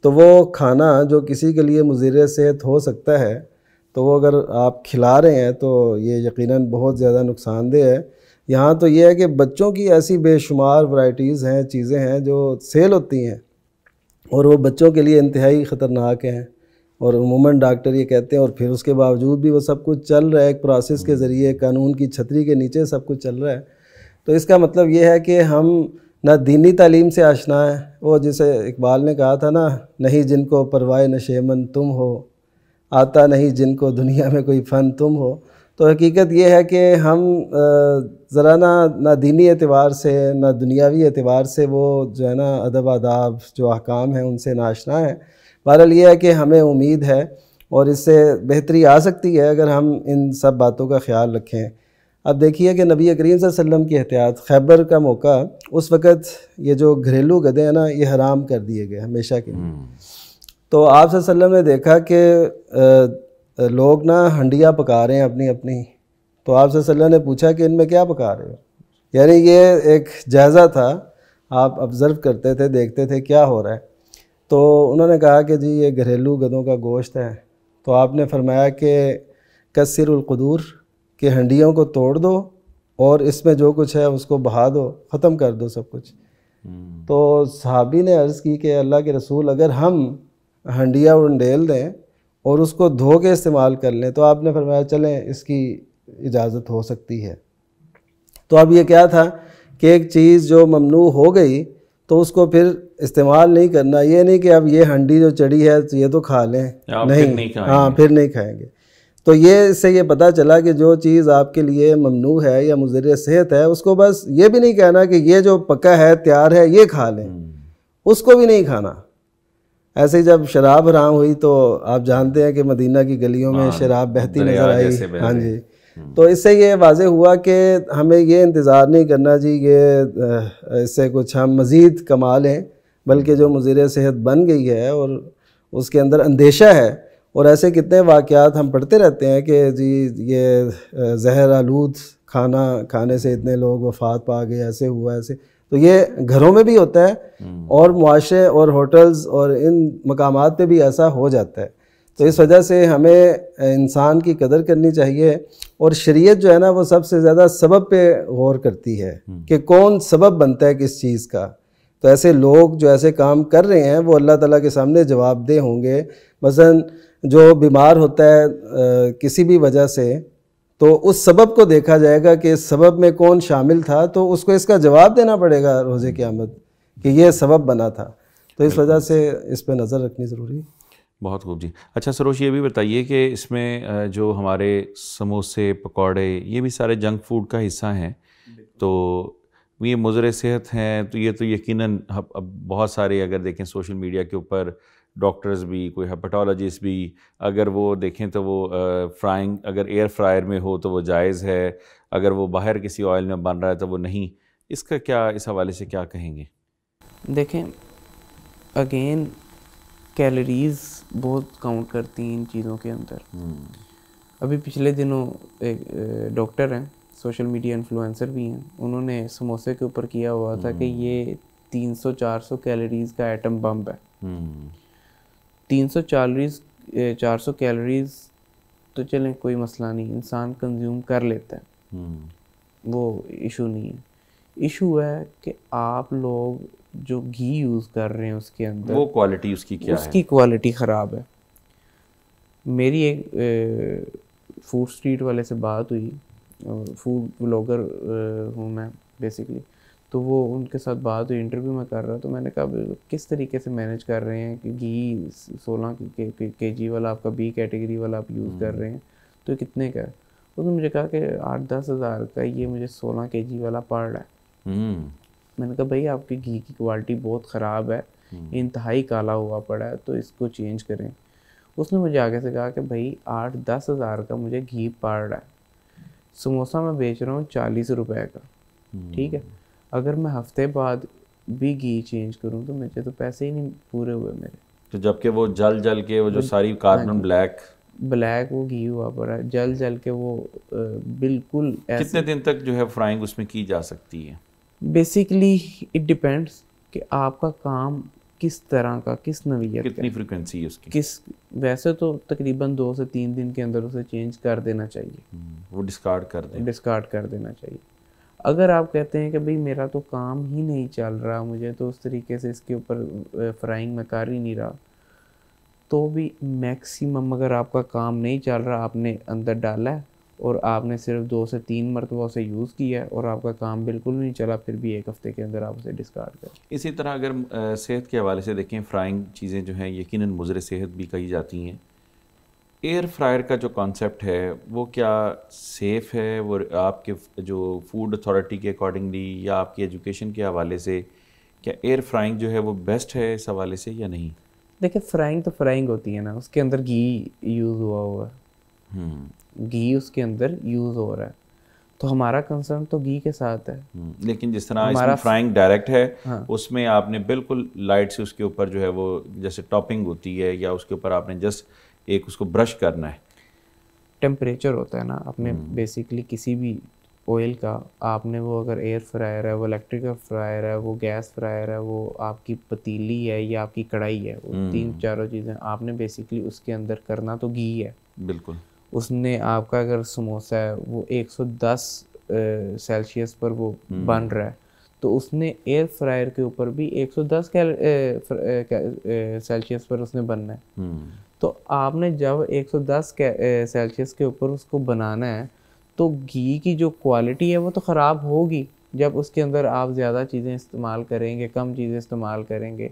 तो वो खाना जो किसी के लिए मुज़िर सेहत हो सकता है, तो वो अगर आप खिला रहे हैं तो ये यकीनन बहुत ज़्यादा नुकसानदेह है। यहाँ तो ये है कि बच्चों की ऐसी बेशुमार वैराइटीज़ हैं, चीज़ें हैं जो सेल होती हैं, और वो बच्चों के लिए इंतहाई ख़तरनाक हैं, और उमूमन डॉक्टर ये कहते हैं, और फिर उसके बावजूद भी वो सब कुछ चल रहा है एक प्रोसेस के ज़रिए, कानून की छतरी के नीचे सब कुछ चल रहा है। तो इसका मतलब ये है कि हम ना दीनी तालीम से आशना है। वो जिसे इकबाल ने कहा था ना, नहीं जिनको परवाए नशेमन तुम हो, आता नहीं जिनको दुनिया में कोई फ़न तुम हो। तो हकीकत ये है कि हम ज़रा ना दीनी एतबार से, ना दुनियावी एतबार से वो जो है ना अदब आदाब जो अहकाम हैं उनसे नाशना है। बहरहाल ये है कि हमें उम्मीद है, और इससे बेहतरी आ सकती है अगर हम इन सब बातों का ख्याल रखें। अब देखिए कि नबी करीम सल्लल्लाहु अलैहि वसल्लम की एहतियात, खैबर का मौका, उस वक़्त ये जो घरेलू गधे हैं ना, ये हराम कर दिए गए हमेशा के लिए। तो आप सल्लल्लाहु अलैहि वसल्लम ने देखा कि लोग ना हंडियाँ पका रहे हैं अपनी अपनी। तो आप सल्लल्लाहु अलैहि वसल्लम ने पूछा कि इनमें क्या पका रहे हो? यानी ये एक जायज़ा था, आप ऑब्ज़र्व करते थे, देखते थे क्या हो रहा है। तो उन्होंने कहा कि जी ये घरेलू गधों का गोश्त है। तो आपने फरमाया कि कस्सिरुल क़ुदूर, कि हंडियों को तोड़ दो और इसमें जो कुछ है उसको बहा दो, ख़त्म कर दो सब कुछ। तो सहाबी ने अर्ज़ की कि अल्लाह के रसूल, अगर हम हंडिया उंडेल दें और उसको धो के इस्तेमाल कर लें, तो आपने फरमाया चलें इसकी इजाज़त हो सकती है। तो अब ये क्या था कि एक चीज़ जो ममनू हो गई तो उसको फिर इस्तेमाल नहीं करना। ये नहीं कि अब ये हंडी जो चढ़ी है तो ये तो खा लें, नहीं, हाँ, फिर नहीं खाएंगे। तो ये इससे ये पता चला कि जो चीज़ आपके लिए ममनू है या मुज़िर सेहत है, उसको बस ये भी नहीं कहना कि ये जो पका है, तैयार है, ये खा लें, उसको भी नहीं खाना। ऐसे ही जब शराब हराम हुई तो आप जानते हैं कि मदीना की गलियों में शराब बहती नज़र आई। हाँ जी। तो इससे ये वाज़े हुआ कि हमें ये इंतज़ार नहीं करना जी ये इससे कुछ हम मज़ीद कमा लें, बल्कि जो मुज़िर सेहत बन गई है और उसके अंदर अंदेशा है। और ऐसे कितने वाक़यात हम पढ़ते रहते हैं कि जी ये जहर आलूद खाना खाने से इतने लोग वफ़ात पा गए, ऐसे हुआ, ऐसे। तो ये घरों में भी होता है और मुआशरे और होटल्स और इन मकामात पे भी ऐसा हो जाता है। तो इस वजह से हमें इंसान की कदर करनी चाहिए। और शरीयत जो है ना, वो सबसे ज़्यादा सबब पे गौर करती है कि कौन सबब बनता है किस चीज़ का। तो ऐसे लोग जो ऐसे काम कर रहे हैं वो अल्लाह ताला के सामने जवाबदेह होंगे। मसलन जो बीमार होता है किसी भी वजह से, तो उस सबब को देखा जाएगा कि इस सबब में कौन शामिल था, तो उसको इसका जवाब देना पड़ेगा रोज़े क़यामत कि ये सबब बना था। तो इस वजह से इस पर नज़र रखनी ज़रूरी है। बहुत खूब जी। अच्छा सरोश, ये भी बताइए कि इसमें जो हमारे समोसे, पकौड़े, ये भी सारे जंक फूड का हिस्सा हैं, तो ये मुज़र सेहत हैं, तो ये यकीनन अब बहुत सारे अगर देखें सोशल मीडिया के ऊपर डॉक्टर्स भी, कोई हेपेटोलॉजिस्ट भी, अगर वो देखें तो वो फ्राइंग अगर एयर फ्रायर में हो तो वो जायज़ है, अगर वो बाहर किसी ऑयल में बन रहा है तो वो नहीं। इसका क्या, इस हवाले से क्या कहेंगे? देखें, अगेन कैलोरीज़ बहुत काउंट करती हैं इन चीज़ों के अंदर। अभी पिछले दिनों एक डॉक्टर हैं, सोशल मीडिया इन्फ्लुएंसर भी हैं, उन्होंने समोसे के ऊपर किया हुआ था कि ये 300-400 कैलोरीज़ का एटम बम है। 300-400 कैलोरीज़ तो चलें कोई मसला नहीं, इंसान कंज्यूम कर लेता है, वो इशू नहीं है। इशू है कि आप लोग जो घी यूज़ कर रहे हैं उसके अंदर वो क्वालिटी उसकी क्या है? उसकी क्वालिटी ख़राब है। मेरी एक फूड स्ट्रीट वाले से बात हुई, फूड ब्लॉगर हूँ मैं बेसिकली, तो वो उनके साथ बात हुई, इंटरव्यू में कर रहा, तो मैंने कहा किस तरीके से मैनेज कर रहे हैं कि घी 16 kg वाला आपका बी कैटेगरी वाला आप यूज़ कर रहे हैं, तो कितने का है? उसने मुझे कहा कि 8-10 हज़ार का ये मुझे 16 kg वाला पड़ रहा है। मैंने कहा भाई आपकी घी की क्वालिटी बहुत ख़राब है, इंतहाई काला हुआ पड़ा है, तो इसको चेंज करें। उसने मुझे आगे से कहा कि भाई 8-10 हज़ार का मुझे घी पड़ रहा है, समोसा मैं बेच रहा हूँ 40 रुपए का, ठीक है, अगर मैं हफ्ते बाद भी घी चेंज करूँ तो मुझे तो पैसे ही नहीं पूरे हुए मेरे। तो जबकि वो जल के वो जो सारी कार्बन ब्लैक वो घी हुआ पड़ा है, जल के वो बिल्कुल ऐसे। कितने दिन तक जो है फ्राइंग उसमें की जा सकती है? बेसिकली इट डिपेंड्स कि आपका काम किस तरह का, किस नवीयत, कितनी फ्रीक्वेंसी है उसकी, किस, वैसे तो तकरीबन 2 से 3 दिन के अंदर उसे चेंज कर देना चाहिए, वो डिस्कार्ड कर देना चाहिए। अगर आप कहते हैं कि भाई मेरा तो काम ही नहीं चल रहा, मुझे तो उस तरीके से इसके ऊपर फ्राइंग में कर ही नहीं रहा, तो भी मैक्सिमम अगर आपका काम नहीं चल रहा, आपने अंदर डाला है और आपने सिर्फ 2 से 3 मरतबा उसे यूज़ किया है और आपका काम बिल्कुल नहीं चला, फिर भी 1 हफ़्ते के अंदर आप उसे डिस्कार्ड करें। इसी तरह अगर सेहत के हवाले से देखें, फ्राइंग चीज़ें जो हैं यकीनन मुज़र सेहत भी कही जाती हैं। एयर फ्रायर का जो कॉन्सेप्ट है वो क्या सेफ़ है? वो आपके जो फूड अथॉरिटी के अकॉर्डिंगली या आपकी एजुकेशन के हवाले से क्या एयर फ्राइंग जो है वो बेस्ट है इस हवाले से या नहीं? देखिए, फ्राइंग तो फ्राइंग होती है ना, उसके अंदर घी यूज़ हुआ है, घी उसके अंदर यूज़ हो रहा है, तो हमारा कंसर्न तो घी के साथ है। लेकिन जिस तरह इसमें फ्राइंग डायरेक्ट है, हाँ, उसमें आपने बिल्कुल लाइट से उसके ऊपर जो है वो जैसे टॉपिंग होती है या उसके ऊपर आपने जस्ट एक उसको ब्रश करना है, टेम्परेचर होता है ना, आपने बेसिकली किसी भी ऑयल का, आपने वो अगर एयर फ्रायर है, वो इलेक्ट्रिकल फ्रायर है, वो गैस फ्रायर है, वो आपकी पतीली है या आपकी कढ़ाई है, वो 3-4 चीज़ें आपने बेसिकली उसके अंदर करना तो घी है। बिल्कुल। उसने आपका अगर समोसा है वो 110 सेल्सियस पर वो बन रहा है, तो उसने एयर फ्रायर के ऊपर भी 110 सेल्सियस पर उसने बनना है। तो आपने जब 110 सेल्सियस के ऊपर उसको बनाना है, तो घी की जो क्वालिटी है वो तो ख़राब होगी जब उसके अंदर आप ज़्यादा चीज़ें इस्तेमाल करेंगे, कम चीज़ें इस्तेमाल करेंगे।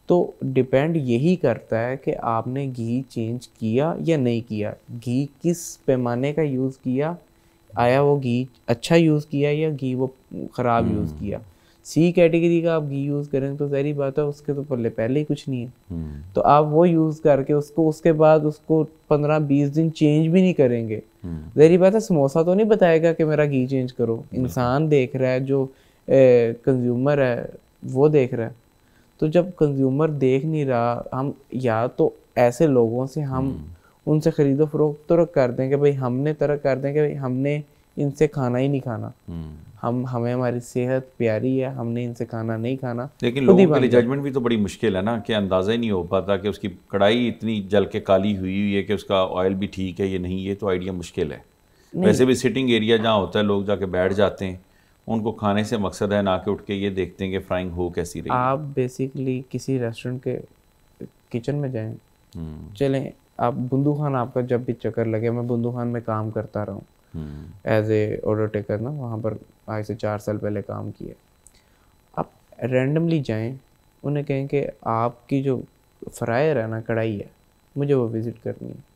तो डिपेंड यही करता है कि आपने घी चेंज किया या नहीं किया, घी किस पैमाने का यूज़ किया, आया वो घी अच्छा यूज़ किया या घी वो ख़राब यूज़ किया। सी कैटेगरी का आप घी यूज़ करें तो ज़ाहिर बात है उसके तो पहले ही कुछ नहीं है, तो आप वो यूज़ करके उसको उसके बाद उसको 15-20 दिन चेंज भी नहीं करेंगे, ज़ाहिर बात है समोसा तो नहीं बताएगा कि मेरा घी चेंज करो। इंसान देख रहा है, जो कंज्यूमर है वो देख रहा है। तो जब कंज्यूमर देख नहीं रहा, हम या तो ऐसे लोगों से हम उनसे ख़रीदो फरोख्त तो कर दें कि भाई हमने तरक कर दें कि भाई हमने इनसे खाना ही नहीं खाना, हमें हमारी सेहत प्यारी है, हमने इनसे खाना नहीं खाना। लेकिन लोगों के लिए जजमेंट भी तो बड़ी मुश्किल है ना, कि अंदाज़ा ही नहीं हो पाता कि उसकी कढ़ाई इतनी जल के काली हुई है कि उसका ऑयल भी ठीक है या नहीं, ये तो आइडिया मुश्किल है। वैसे भी सिटिंग एरिया जहाँ होता है लोग जाके बैठ जाते हैं, उनको खाने से मकसद है ना कि उठ के ये देखते हैं कि फ्राइंग हो कैसी रही। आप बेसिकली किसी रेस्टोरेंट के किचन में जाएं, चलें आप बुंदू खान, आपका जब भी चक्कर लगे, मैं बुंदू खान में काम करता रहा हूँ, एज ए ऑर्डर टेकर ना, वहाँ पर आज से 4 साल पहले काम किया। आप रैंडमली जाएं, उन्हें कहें कि आपकी जो फ्रायर है ना, कढ़ाई है, मुझे वो विज़िट करनी है।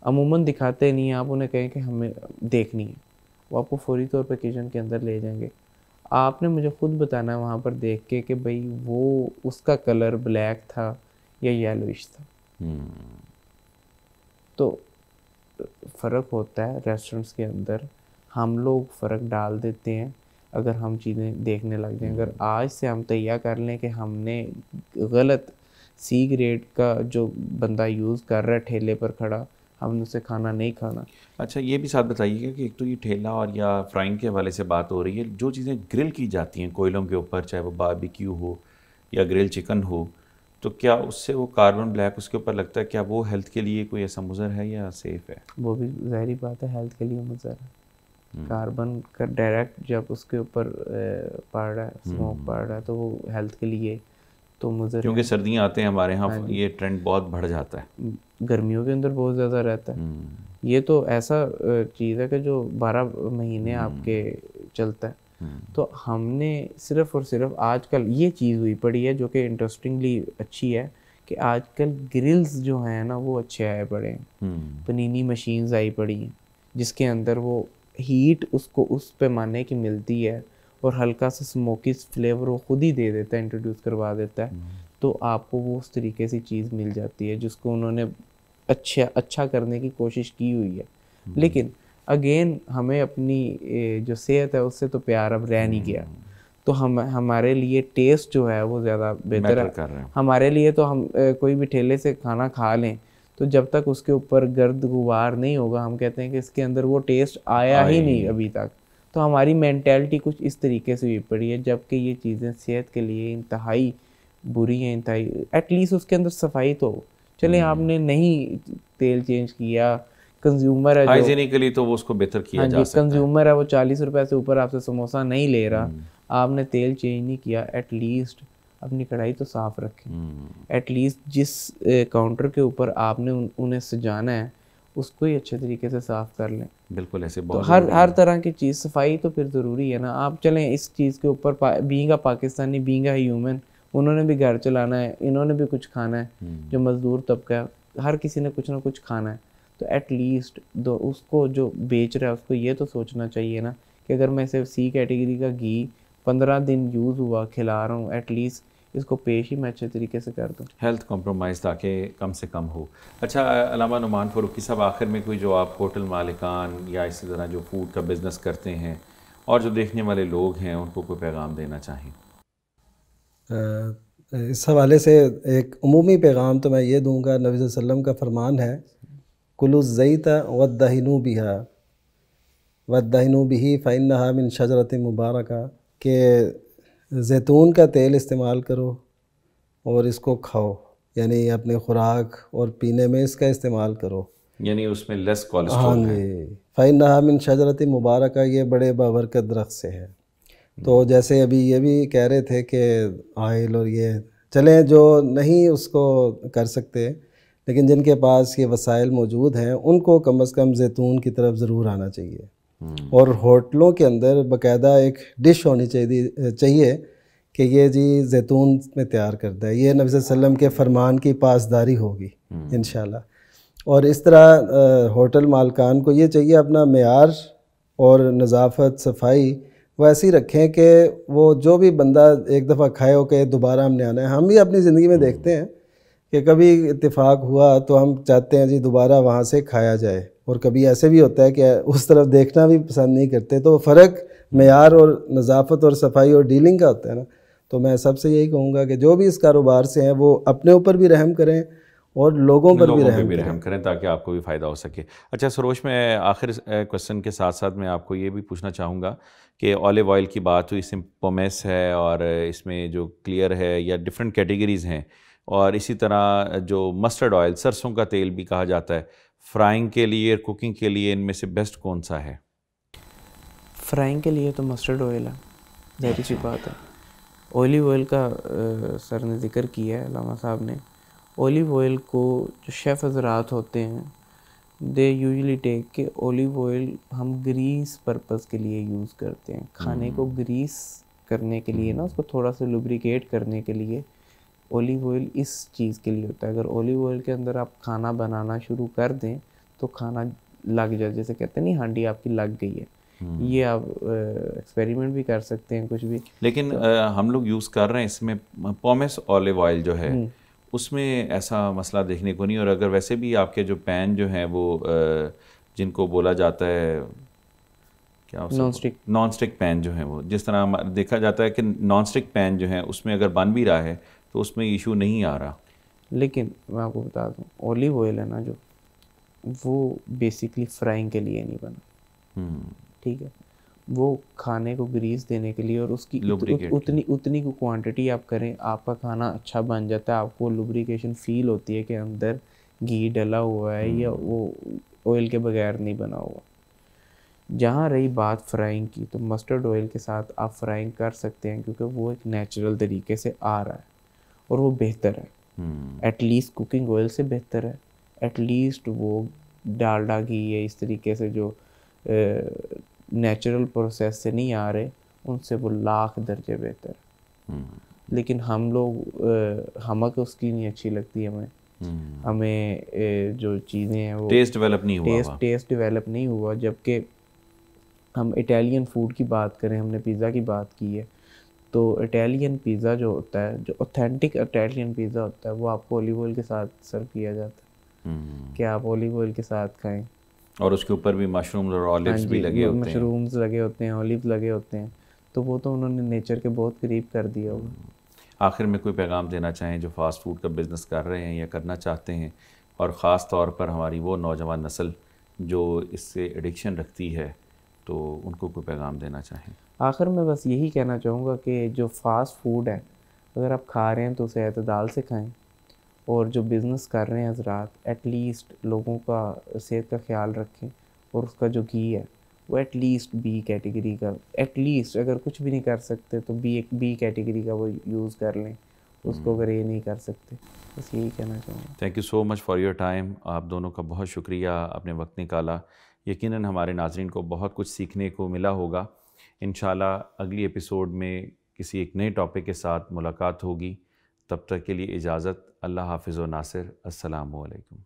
अमूमन दिखाते नहीं हैं, आप उन्हें कहें कि हमें देखनी है, वो आपको फौरी तौर पे किचन के अंदर ले जाएंगे। आपने मुझे ख़ुद बताना है वहाँ पर देख के कि भाई वो उसका कलर ब्लैक था या येलोइश था। तो फ़र्क होता है रेस्टोरेंट्स के अंदर, हम लोग फ़र्क डाल देते हैं अगर हम चीज़ें देखने लग जाएं। अगर आज से हम तैयार कर लें कि हमने गलत सी ग्रेड का जो बंदा यूज़ कर रहा है ठेले पर खड़ा, हमने उससे खाना नहीं खाना। अच्छा, ये भी साथ बताइएगा कि एक तो ये ठेला और या फ्राइंग के हवाले से बात हो रही है, जो चीज़ें ग्रिल की जाती हैं कोयलों के ऊपर, चाहे वो बारबेक्यू हो या ग्रिल चिकन हो, तो क्या उससे वो कार्बन ब्लैक उसके ऊपर लगता है, क्या वो हेल्थ के लिए कोई ऐसा मुज़र है या सेफ़ है? वो भी ज़ाहिरी बात है हेल्थ के लिए मुज़र है। कार्बन का डायरेक्ट जब उसके ऊपर पड़ रहा है, स्मोक पड़ रहा है, तो वो हेल्थ के लिए तो मुझे, क्योंकि सर्दियाँ आते हैं हमारे यहाँ, ये ट्रेंड बहुत बढ़ जाता है, गर्मियों के अंदर बहुत ज़्यादा रहता है। ये तो ऐसा चीज़ है कि जो 12 महीने आपके चलता है। तो हमने सिर्फ़ और सिर्फ आजकल ये चीज़ हुई पड़ी है जो कि इंटरेस्टिंगली अच्छी है कि आजकल ग्रिल्स जो हैं ना वो अच्छे आए पड़े हैं। पनीनी मशीन्स आई पड़ी हैं जिसके अंदर वो हीट उसको उस पैमाने की मिलती है और हल्का सा स्मोकी फ्लेवर वो खुद ही दे देता है, इंट्रोड्यूस करवा देता है। तो आपको वो उस तरीके से चीज़ मिल जाती है जिसको उन्होंने अच्छा करने की कोशिश की हुई है। लेकिन अगेन हमें अपनी जो सेहत है उससे तो प्यार अब रह नहीं गया। तो हमारे लिए टेस्ट जो है वो ज़्यादा बेहतर है। हमारे लिए तो हम कोई भी ठेले से खाना खा लें तो जब तक उसके ऊपर गर्द गुबार नहीं होगा, हम कहते हैं कि इसके अंदर वो टेस्ट आया ही नहीं अभी तक। तो हमारी मेंटालिटी कुछ इस तरीके से हुई पड़ी है, जबकि ये चीज़ें सेहत के लिए इंतहाई बुरी हैं, इंतहाई। एटलीस्ट उसके अंदर सफाई तो हो। चले आपने नहीं तेल चेंज किया, कंज्यूमर है, हाइजीनिकली तो वो उसको बेहतर किया जा सकता है। कंज्यूमर है, वो 40 रुपए से ऊपर आपसे समोसा नहीं ले रहा, आपने तेल चेंज नहीं किया, एटलीस्ट अपनी कढ़ाई तो साफ़ रखें। एटलीस्ट जिस काउंटर के ऊपर आपने उन्हें सजाना है उसको ही अच्छे तरीके से साफ़ कर लें। बिल्कुल ऐसे तो हर तरह की चीज़, सफाई तो फिर ज़रूरी है ना। आप चलें इस चीज़ के ऊपर, being a Pakistani, being a human, उन्होंने भी घर चलाना है, इन्होंने भी कुछ खाना है, जो मज़दूर तबका है, हर किसी ने कुछ ना कुछ खाना है। तो एटलीस्ट उसको जो बेच रहा है उसको ये तो सोचना चाहिए ना कि अगर मैं इसे सी कैटेगरी का घी 15 दिन यूज़ हुआ खिला रहा हूँ, एटलीस्ट इसको पेश ही मैं अच्छे तरीके से कर दूँ। हेल्थ कॉम्प्रोमाइज़ ताकि कम से कम हो। अच्छा अल्लामा नुमान फ़ारूकी साहब, आखिर में कोई जो आप होटल मालिकान या इसी तरह जो फूड का बिज़नेस करते हैं और जो देखने वाले लोग हैं उनको कोई पैगाम देना चाहें? इस हवाले से एक उमूमी पैगाम तो मैं ये दूंगा, नबी सल्लल्लाहु अलैहि वसल्लम का फरमान है, कुलु ज़ैता वद्दहिनु बिहा वद्दहिनु बिही फ़इन्नहा मिन शजरतिन मुबारका, के ज़ैतून का तेल इस्तेमाल करो और इसको खाओ, यानी अपने खुराक और पीने में इसका इस्तेमाल करो, यानी उसमें लेस कोलेस्ट्रॉल है। फ़इन्नहा मिन शजरतिन मुबारका, ये बड़े बाबरकत दरख्त से है। तो जैसे अभी ये भी कह रहे थे कि ऑयल और ये चलें, जो नहीं उसको कर सकते लेकिन जिनके पास ये वसाइल मौजूद हैं उनको कम से कम ज़ैतून की तरफ ज़रूर आना चाहिए। और होटलों के अंदर बाकायदा एक डिश होनी चाहिए कि ये जी ज़ैतून में तैयार करता है, ये नबी सल्लल्लाहु अलैहि वसल्लम के फरमान की पासदारी होगी इंशाल्लाह। और इस तरह होटल मालकान को ये चाहिए अपना मेयार और नज़ाफ़त सफाई वैसी रखें कि वो जो भी बंदा एक दफ़ा खाए हो के दोबारा हमने आना है। हम भी अपनी ज़िंदगी में देखते हैं कि कभी इत्तेफाक हुआ तो हम चाहते हैं जी दोबारा वहाँ से खाया जाए, और कभी ऐसे भी होता है कि उस तरफ देखना भी पसंद नहीं करते। तो फ़र्क मेयार और नज़ाफ़त और सफाई और डीलिंग का होता है ना। तो मैं सबसे यही कहूँगा कि जो भी इस कारोबार से हैं वो अपने ऊपर भी रहम करें और लोगों पर भी रहम करें ताकि आपको भी फ़ायदा हो सके। अच्छा सरोज, मैं आखिर क्वेश्चन के साथ साथ मैं आपको ये भी पूछना चाहूँगा कि ऑलिव ऑयल की बात हुई, इसमें पोमेस है और इसमें जो क्लियर है या डिफरेंट कैटेगरीज़ हैं, और इसी तरह जो मस्टर्ड ऑयल, सरसों का तेल भी कहा जाता है, फ्राइंग के लिए, कुकिंग के लिए इनमें से बेस्ट कौन सा है? फ्राइंग के लिए तो मस्टर्ड ऑयल है, ज़ाहिर सी बात है। ऑलिव ऑयल का सर ने ज़िक्र किया है, अल्लामा साहब ने। ऑलिव ऑयल को जो शेफ़ हज़रात होते हैं दे यूजुअली टेक के ओलिव ऑयल हम ग्रीस पर्पस के लिए यूज़ करते हैं, खाने को ग्रीस करने के लिए ना, उसको थोड़ा सा लुब्रिकेट करने के लिए ओलिव ऑयल इस चीज़ के लिए होता है। अगर ओलिव ऑयल के अंदर आप खाना बनाना शुरू कर दें तो खाना लग जाए, जैसे कहते हैं नहीं हांडी आपकी लग गई है। ये आप एक्सपेरिमेंट भी कर सकते हैं कुछ भी। लेकिन हम लोग यूज़ कर रहे हैं इसमें पॉमेस ऑलिव ऑयल जो है उसमें ऐसा मसला देखने को नहीं। और अगर वैसे भी आपके जो पैन जो हैं वो जिनको बोला जाता है क्या, नॉन स्टिक पैन जो है, वो जिस तरह देखा जाता है कि नॉन स्टिक पैन जो है उसमें अगर बन भी रहा है तो उसमें इशू नहीं आ रहा। लेकिन मैं आपको बता दूं, ओलिव ऑयल है ना जो, वो बेसिकली फ्राइंग के लिए नहीं बना, ठीक है, वो खाने को ग्रीस देने के लिए, और उसकी उतनी को क्वांटिटी आप करें आपका खाना अच्छा बन जाता है, आपको लुब्रिकेशन फील होती है कि अंदर घी डला हुआ है या वो ऑयल के बगैर नहीं बना हुआ। जहाँ रही बात फ्राइंग की, तो मस्टर्ड ऑयल के साथ आप फ्राइंग कर सकते हैं क्योंकि वो एक नेचुरल तरीके से आ रहा है और वो बेहतर है, एटलीस्ट कुकिंग ऑयल से बेहतर है, एटलीस्ट वो डालडा घी या इस तरीके से जो नेचुरल प्रोसेस से नहीं आ रहे, उनसे वो लाख दर्जे बेहतर है। लेकिन हम लोग हमक उसकी नहीं अच्छी लगती हमें जो चीज़ें हैं वो टेस्ट डेवलप नहीं हुआ। जबकि हम इटालियन फूड की बात करें, हमने पिज़्ज़ा की बात की है, तो इटालियन पिज़्ज़ा जो होता है, जो ऑथेंटिक इटालियन पिज़्ज़ा होता है, वो आपको ओलिव ऑयल के साथ सर्व किया जाता है कि आप ओलिव ऑयल के साथ खाएं, और उसके ऊपर भी मशरूम्स और ऑलिव्स भी लगे होते हैं, मशरूम्स लगे होते हैं, ऑलिव्स लगे होते हैं, तो वो तो उन्होंने नेचर के बहुत करीब कर दिया होगा। आखिर में कोई पैगाम देना चाहें जो फास्ट फूड का बिज़नेस कर रहे हैं या करना चाहते हैं, और ख़ास तौर पर हमारी वो नौजवान नस्ल जो इससे एडिक्शन रखती है, तो उनको कोई पैगाम देना चाहें? आखिर में बस यही कहना चाहूँगा कि जो फास्ट फूड है, अगर आप खा रहे हैं तो उसे एतदाल से खाएं, और जो बिज़नेस कर रहे हैं हज़रात, एटलीस्ट लोगों का सेहत का ख्याल रखें, और उसका जो घी है वो एटलीस्ट बी कैटेगरी का, एटलीस्ट अगर कुछ भी नहीं कर सकते तो बी कैटेगरी का वो यूज़ कर लें उसको, अगर ये नहीं कर सकते। बस यही कहना चाहूँगा। Thank you so much for your time. आप दोनों का बहुत शुक्रिया, आपने वक्त निकाला। यकीनन हमारे नाज़रीन को बहुत कुछ सीखने को मिला होगा। इंशाल्लाह अगली एपिसोड में किसी एक नए टॉपिक के साथ मुलाकात होगी। तब तक के लिए इजाज़त। अल्लाह हाफ़िज़ व नासिर। अस्सलामु अलैकुम।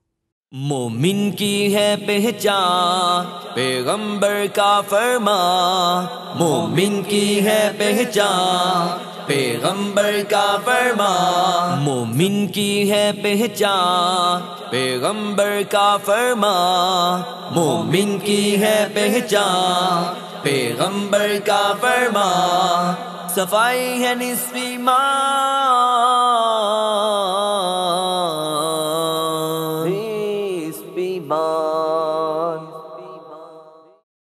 मोमिन की है पहचान पैगंबर का फरमान, मोमिन की है पहचान पैगंबर का फरमान, मोमिन की है पहचान पैगंबर का फरमान, मोमिन की है पहचान पैगंबर का फरमान, सफाई है निस्फ़ ईमान।